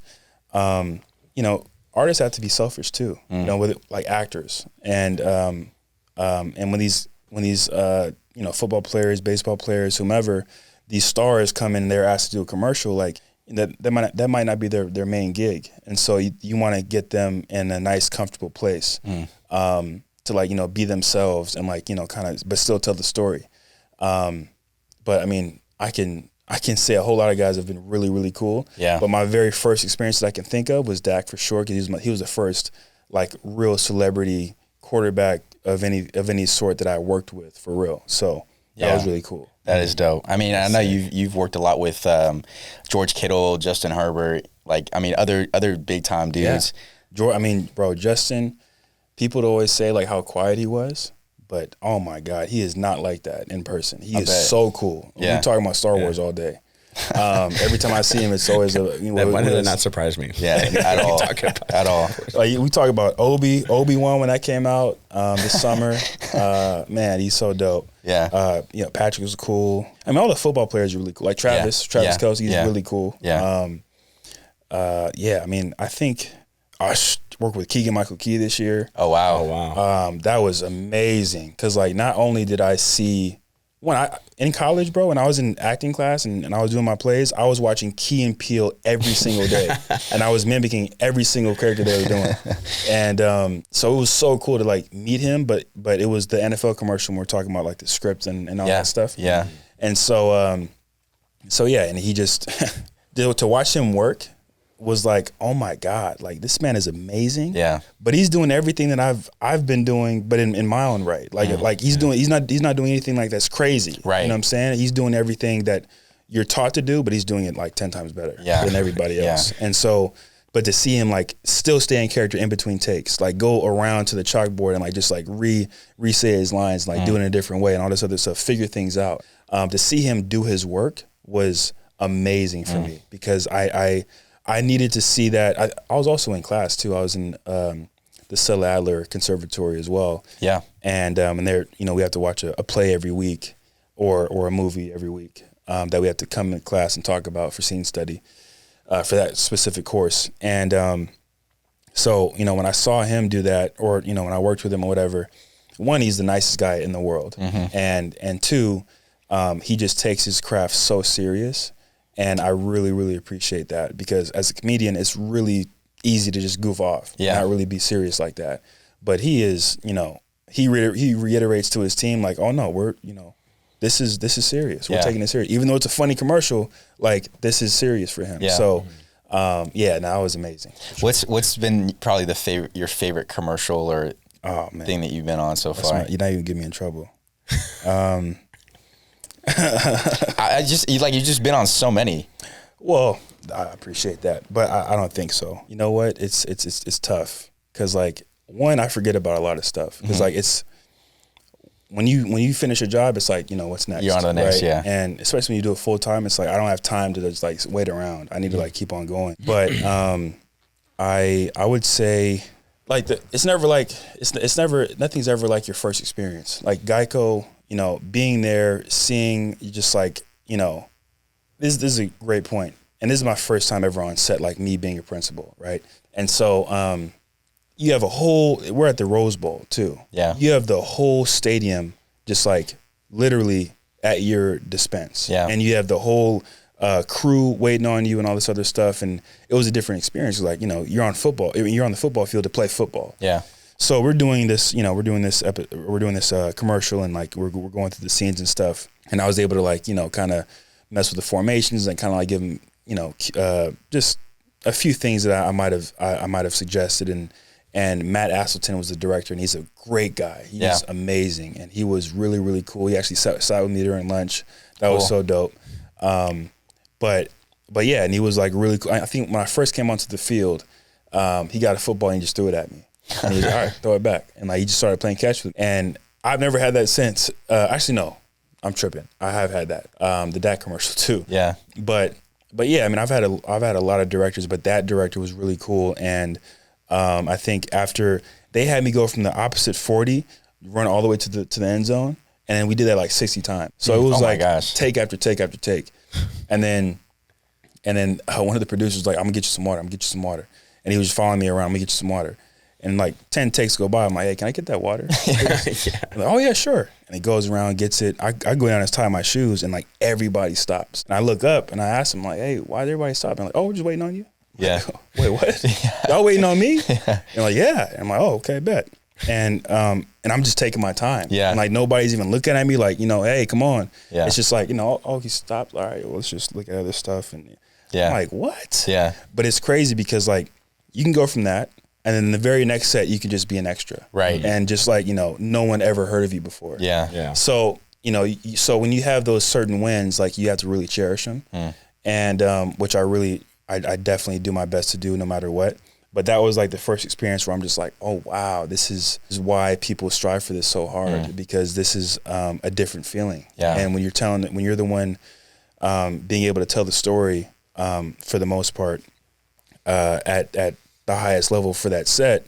you know, artists have to be selfish too, you know, with like actors, and when these you know, football players, baseball players, whomever, these stars come in and they're asked to do a commercial, like that might not be their main gig. And so you want to get them in a nice, comfortable place to like, you know, be themselves and like, you know, kind of, but still tell the story. But I mean, I can say a whole lot of guys have been really, really cool. Yeah. But my very first experience that I can think of was Dak for sure, because he was the first like real celebrity quarterback of any sort that I worked with for real. So that was really cool. That is dope. I mean, I know you've worked a lot with George Kittle, Justin Herbert, like, I mean, other big time dudes. Yeah. I mean, bro, Justin, people would always say like how quiet he was, but oh my God, he is not like that in person. He is so cool. We're talking about Star Wars all day. Every time I see him, it's always why did it not surprise me? Yeah, at all. At all. Like, we talk about Obi-Wan when that came out this summer. Man, he's so dope. Yeah. You know, Patrick was cool. I mean, all the football players are really cool. Like Travis Kelce, he's really cool. Yeah. I mean, I think I worked with Keegan-Michael Key this year. Oh wow. That was amazing, because like not only did I see, in college, bro, when I was in acting class and I was doing my plays, I was watching Key and Peele every single day. And I was mimicking every single character they were doing. And so it was so cool to like meet him, but it was the NFL commercial when we're talking about like the script and all that stuff. Yeah. And so and he just, to watch him work was like, oh my God, like this man is amazing. Yeah. But he's doing everything that I've been doing, but in my own right. Like he's not doing anything like that's crazy. Right. You know what I'm saying? He's doing everything that you're taught to do, but he's doing it like 10 times better than everybody else. And so, but to see him like still stay in character in between takes, like go around to the chalkboard and like just like re-say his lines, like do it in a different way and all this other stuff, figure things out. To see him do his work was amazing for me, because I needed to see that. I was also in class too. I was in the Stella Adler Conservatory as well. Yeah. And there, we have to watch a play every week or a movie every week that we have to come in class and talk about for scene study for that specific course. And so, when I saw him do that, or, when I worked with him or whatever, one, he's the nicest guy in the world. And two, he just takes his craft so serious. And I really, really appreciate that, because as a comedian, it's really easy to just goof off, not really be serious like that. But he is, he reiterates to his team like, oh no, we're, this is serious. We're taking it serious. Even though it's a funny commercial, like this is serious for him. So, no, it was amazing. Sure. What's been probably your favorite commercial or thing that you've been on so far? You're not even getting me in trouble. You've just been on so many. Well, I appreciate that, but I don't think so. You know what? It's tough, because like, one, I forget about a lot of stuff, because like it's when you finish a job, it's like, what's next? You're on to the next, right? And especially when you do it full time, it's like I don't have time to just like wait around. I need to like keep on going. But I would say like it's never nothing's ever like your first experience. Like Geico. Being there, seeing, just like, this is a great point. And this is my first time ever on set, like me being a principal, right? And so you have we're at the Rose Bowl too. Yeah. You have the whole stadium just like literally at your dispense. Yeah. And you have the whole crew waiting on you and all this other stuff. And it was a different experience. Like, you're on the football field to play football. Yeah. So we're doing this, commercial, and like we're going through the scenes and stuff. And I was able to like, kind of mess with the formations and kind of like give them, just a few things that I might have suggested. And Matt Asselton was the director, and he's a great guy. He's amazing, and he was really, really cool. He actually sat with me during lunch. That was so dope. But yeah, and he was like really cool. I think when I first came onto the field, he got a football and he just threw it at me. And he was like, all right, throw it back. And like he just started playing catch with me. And I've never had that since. Actually, no, I'm tripping. I have had that. The Dak commercial too. Yeah. But yeah, I mean, I've had a lot of directors, but that director was really cool. And I think after they had me go from the opposite 40, run all the way to the end zone, and then we did that like 60 times. So it was take after take after take. And then one of the producers was like, I'm gonna get you some water. And he was just following me around. I'm gonna get you some water. And like 10 takes go by, I'm like, hey, can I get that water? I'm like, oh yeah, sure. And he goes around, gets it. I go down and tie my shoes, and like everybody stops. And I look up and I ask him like, hey, why did everybody stop? And I'm like, oh, we're just waiting on you. Yeah. Like, wait, what? Y'all waiting on me? And like, yeah. And I'm like, oh, okay, bet. And I'm just taking my time. Yeah. And like nobody's even looking at me like, hey, come on. Yeah. It's just like, oh, he stopped. All right, well, let's just look at other stuff. And I'm like, what? Yeah. But it's crazy because like you can go from that, and then the very next set, you can just be an extra. Right. And just like, no one ever heard of you before. Yeah. Yeah. So, so when you have those certain wins, like you have to really cherish them. And which I definitely do my best to do no matter what. But that was like the first experience where I'm just like, oh, wow, this is why people strive for this so hard, because this is a different feeling. Yeah. And when you're the one being able to tell the story for the most part at the highest level for that set,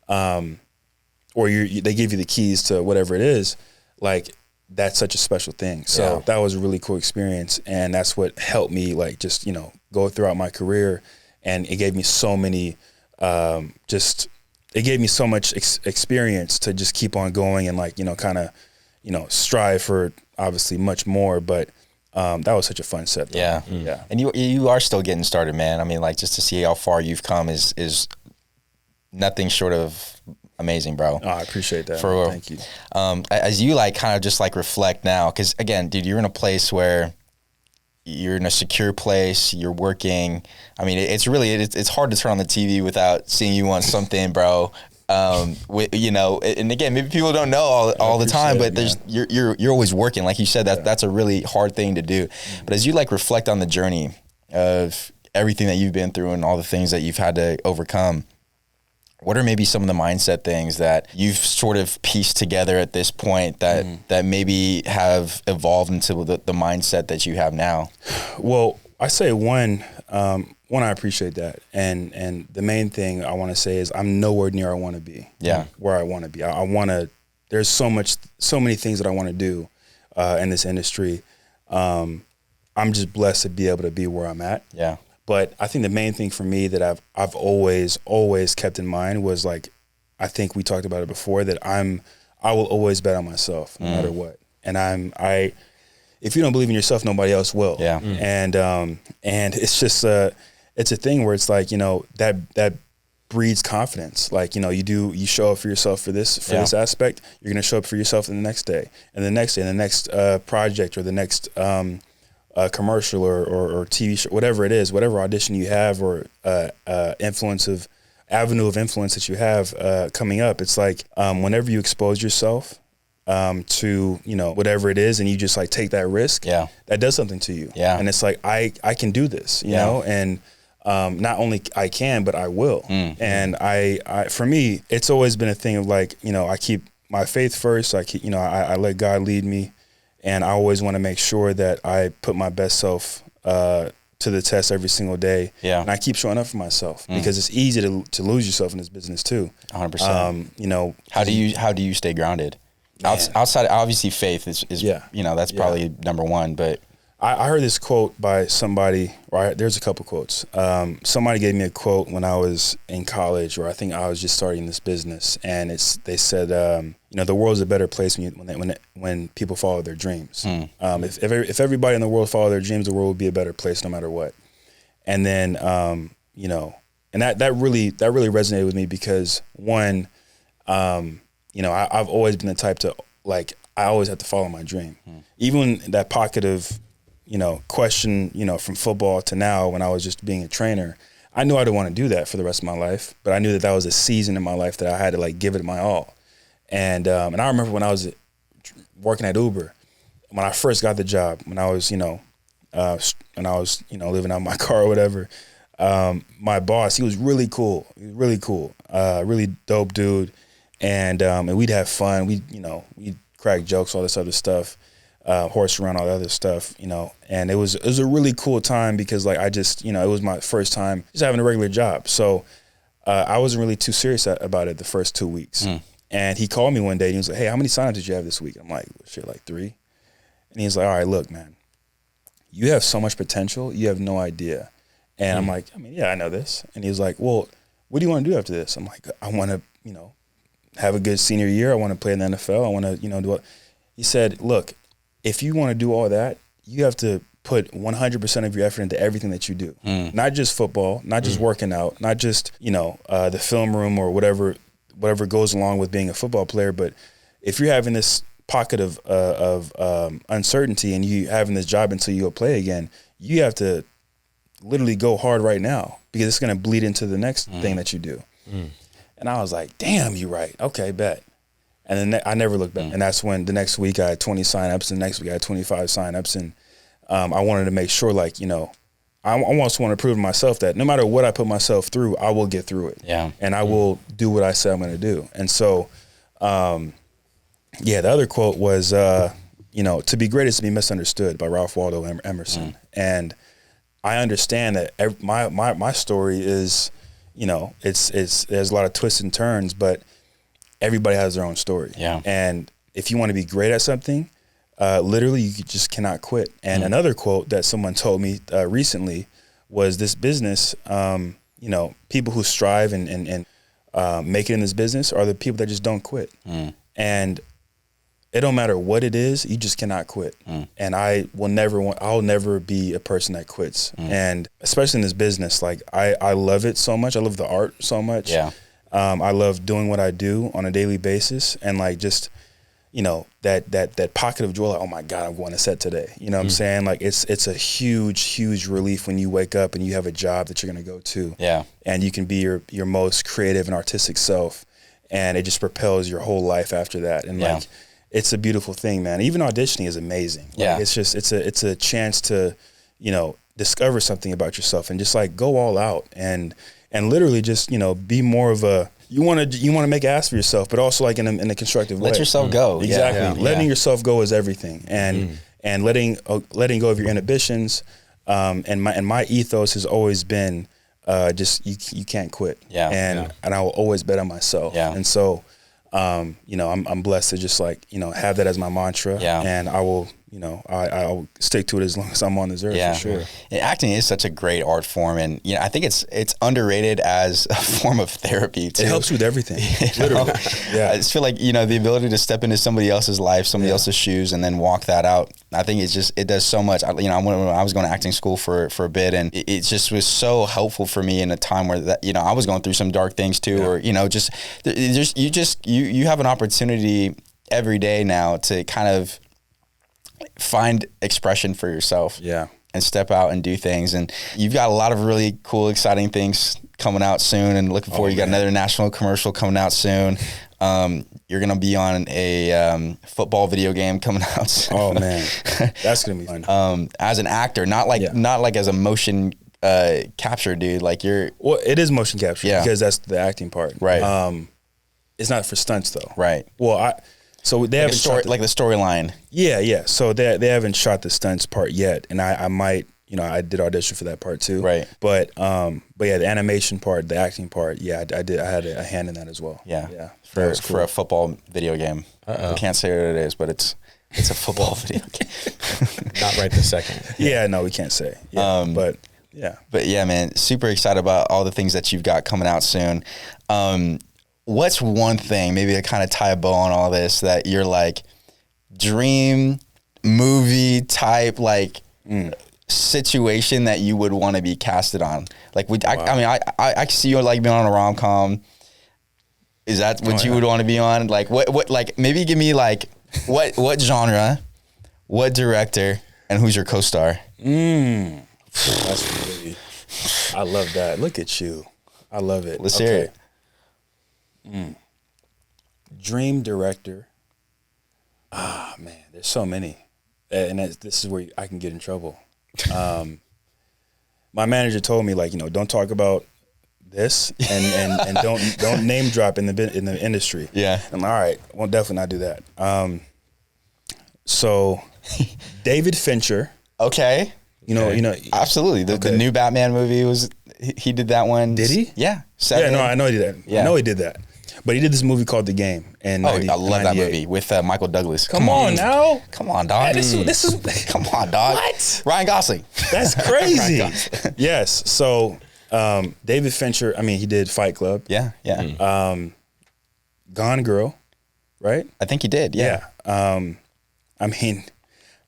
or they give you the keys to whatever it is, like that's such a special thing. So that was a really cool experience, and that's what helped me like just go throughout my career, and it gave me so many it gave me so much experience to just keep on going and like kind of strive for obviously much more, but that was such a fun set though. Yeah. Yeah. And you are still getting started, man. I mean, like just to see how far you've come is nothing short of amazing, bro. Oh, I appreciate that. For real. Thank you. As you like kind of just like reflect now, because again, dude, you're in a place where you're in a secure place, you're working. I mean, it's hard to turn on the TV without seeing you on something, bro. You know, and again, maybe people don't know all the time, but you're always working. Like you said, that's a really hard thing to do. But as you like reflect on the journey of everything that you've been through and all the things that you've had to overcome, what are maybe some of the mindset things that you've sort of pieced together at this point that maybe have evolved into the mindset that you have now? Well, I say one, I appreciate that. And the main thing I want to say is I'm nowhere near I want to be. Yeah. Where I want to be. I want to, there's so many things that I want to do in this industry. I'm just blessed to be able to be where I'm at. Yeah. But I think the main thing for me that I've always kept in mind was, like, I think we talked about it before, that I will always bet on myself no matter what. And if you don't believe in yourself, nobody else will. Yeah. And it's just it's a thing where it's like, you know, that breeds confidence. Like, you know, you show up for yourself for this aspect, you're gonna show up for yourself the next day and the next day and the next project or the next commercial or TV show, whatever it is, whatever audition you have or avenue of influence that you have coming up. It's like whenever you expose yourself to, you know, whatever it is, and you just like take that risk, that does something to you. Yeah. And it's like, I can do this, you know, and not only I can, but I will. And I for me, it's always been a thing of like, you know, I keep my faith first. I let God lead me. And I always want to make sure that I put my best self to the test every single day. Yeah. And I keep showing up for myself because it's easy to lose yourself in this business too. 100%. You know, how do you stay grounded? Outside, obviously, faith is you know, that's probably number one. But I heard this quote by somebody. Right, there's a couple quotes. Somebody gave me a quote when I was in college, or I think I was just starting this business, and they said, you know, the world's a better place when people follow their dreams. If everybody in the world followed their dreams, the world would be a better place no matter what. And then you know, and that really resonated with me because one, you know, I've always been the type to, like, I always have to follow my dream, even that pocket of, you know, question, you know, from football to now when I was just being a trainer. I knew I didn't want to do that for the rest of my life, but I knew that was a season in my life that I had to like give it my all. And I remember when I was working at Uber, when I first got the job, when I was, you know, living out my car or whatever, my boss, he was really cool. He was really cool, really dope dude. And we'd have fun. We'd crack jokes, all this other stuff. Horse around, all the other stuff, you know, and it was a really cool time because, like, I just, you know, it was my first time just having a regular job. So I wasn't really too serious about it the first 2 weeks. And he called me one day and he was like, "Hey, how many signups did you have this week?" I'm like, "Shit, like 3." And he's like, "All right, look, man, you have so much potential. You have no idea." And I'm like, "I mean, yeah, I know this." And he was like, "Well, what do you want to do after this?" I'm like, "I want to, you know, have a good senior year. I want to play in the NFL. I want to, you know, do it." He said, "Look, if you want to do all that, you have to put 100% of your effort into everything that you do. Not just football, not just working out, not just, you know, the film room or whatever goes along with being a football player. But if you're having this pocket of uncertainty and you having this job until you go play again, you have to literally go hard right now because it's going to bleed into the next thing that you do." And I was like, "Damn, you're right. Okay, bet." And then I never looked back. And that's when the next week I had 20 signups, and the next week I had 25 signups. And I wanted to make sure, like, you know, I almost want to prove to myself that no matter what I put myself through, I will get through it. Yeah. And I will do what I say I'm going to do. And so, the other quote was, you know, "To be great is to be misunderstood" by Ralph Waldo Emerson. And I understand that my story is, you know, it's there's a lot of twists and turns, but everybody has their own story. Yeah. And if you want to be great at something, literally you just cannot quit. And another quote that someone told me recently was, this business, you know, people who strive and make it in this business are the people that just don't quit. And it don't matter what it is, you just cannot quit. And I'll never be a person that quits. And especially in this business, like I love it so much. I love the art so much. Yeah. I love doing what I do on a daily basis, and like just, you know, that pocket of joy, like, oh my God, I'm going to set today. You know what I'm saying? Like it's a huge relief when you wake up and you have a job that you're going to go to. Yeah. And you can be your most creative and artistic self, and it just propels your whole life after that. And like, it's a beautiful thing, man. Even auditioning is amazing. Like, it's a chance to, you know, discover something about yourself and just like go all out and literally just, you know, be more of a, you want to make ass for yourself, but also like in a constructive way. Let yourself go. Exactly. Letting yourself go is everything, and letting go of your inhibitions. And my ethos has always been just you can't quit. And I will always bet on myself. And so, you know, I'm blessed to just like, you know, have that as my mantra. And I will, you know, I'll stick to it as long as I'm on this earth, for sure. And acting is such a great art form, and you know, I think it's underrated as a form of therapy too. It helps with everything, literally. I just feel like, you know, the ability to step into somebody else's life, somebody else's shoes, and then walk that out. I think it does so much. You know, when I was going to acting school for a bit, and it just was so helpful for me in a time where that, you know, I was going through some dark things too, or you know, you have an opportunity every day now to kind of find expression for yourself, and step out and do things. And you've got a lot of really cool, exciting things coming out soon, and looking forward. You got another national commercial coming out soon. You're gonna be on a football video game coming out soon. Oh man, that's gonna be fun. As an actor, not like as a motion capture dude. Like well, it is motion capture because that's the acting part, right? It's not for stunts though, right? Well, so they haven't shot like the storyline. Yeah. So they haven't shot the stunts part yet, and I might, you know, I did audition for that part too. Right. But yeah, the animation part, the acting part, I did. I had a hand in that as well. Yeah. For a football video game. I can't say what it is, but it's a football video game. Not right this second. Yeah, no, we can't say. Yeah, but yeah, man, super excited about all the things that you've got coming out soon. What's one thing, maybe to kind of tie a bow on all this, that you're like dream movie type like situation that you would want to be casted on? Like, I see you like being on a rom-com. Is that what you would want to be on? Like, what like maybe give me like what genre, what director, and who's your co-star? That's really, I love that. Look at you. I love it. Let's hear it. Dream director. Ah, man, there's so many, and this is where I can get in trouble. My manager told me, like, you know, don't talk about this, and don't name drop in the industry. Yeah, I'm like, all right, well, definitely not do that. So David Fincher. Okay. You know, absolutely. The new Batman movie he did that one. Did he? Yeah. Yeah, no, I know he did that. Yeah. I know he did that. But he did this movie called The Game. And I love that movie with Michael Douglas. Come on now. Come on, dog. Hey, this is come on, dog. What? Ryan Gosling. That's crazy. Yes. So David Fincher, I mean, he did Fight Club. Yeah. Gone Girl, right? I think he did. Yeah. I mean,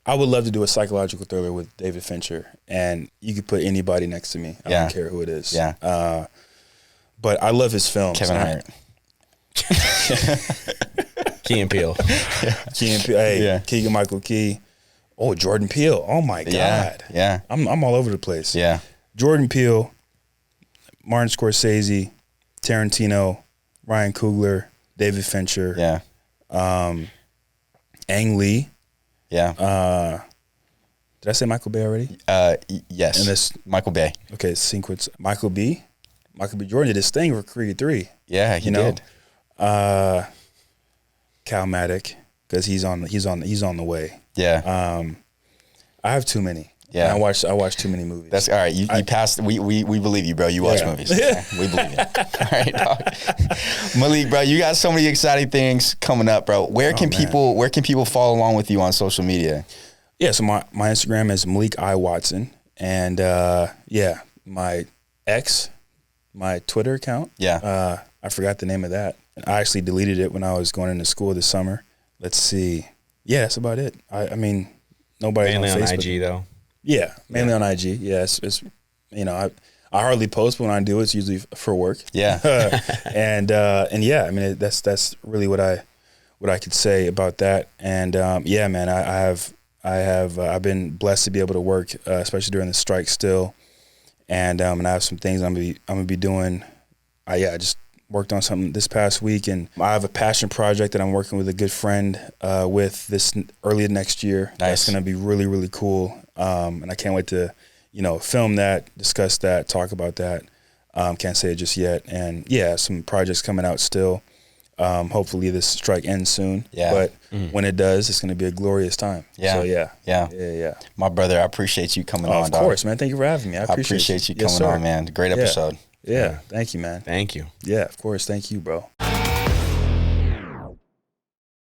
I would love to do a psychological thriller with David Fincher, and you could put anybody next to me. I don't care who it is. Yeah. But I love his films. Kevin Hart. Key and Peele. Key and Peele. Hey, Keegan-Michael Key. Oh, Jordan Peele. Oh my God. Yeah. I'm all over the place. Yeah. Jordan Peele, Martin Scorsese, Tarantino, Ryan Coogler, David Fincher. Yeah. Ang Lee. Yeah. Did I say Michael Bay already? Yes. And this Michael Bay. Okay, sequence. Michael B. Jordan did this thing for Creed 3. Yeah, he did. Calmatic, because he's on the way. Yeah. I have too many. Yeah. And I watch too many movies. That's all right. You passed. We believe you, bro. You watch movies. Okay? We believe you. All right, dog. Malik, bro, you got so many exciting things coming up, bro. Where can people follow along with you on social media? Yeah, so my Instagram is Malik I Watson, and my X, my Twitter account. Yeah. I forgot the name of that. I actually deleted it when I was going into school this summer. Let's see. Yeah, that's about it. I mean, nobody mainly on Facebook. On IG though. Yeah, mainly on IG. Yeah, it's you know, I hardly post, but when I do, it's usually for work. Yeah. and yeah, I mean that's really what I what I could say about that. And yeah, man, I've been blessed to be able to work, especially during the strike still. And I have some things I'm gonna be doing. I just worked on something this past week, and I have a passion project that I'm working with a good friend with this early next year. Nice. That's gonna be really, really cool. And I can't wait to, film that, discuss that, talk about that. Can't say it just yet. And yeah, some projects coming out still. Hopefully this strike ends soon. Yeah. But when it does, it's going to be a glorious time. Yeah. So Yeah. My brother, I appreciate you coming on. Of course, man. Thank you for having me. I appreciate you coming on, man. Great episode. Yeah. Thank you, man. Thank you. Yeah, of course. Thank you, bro.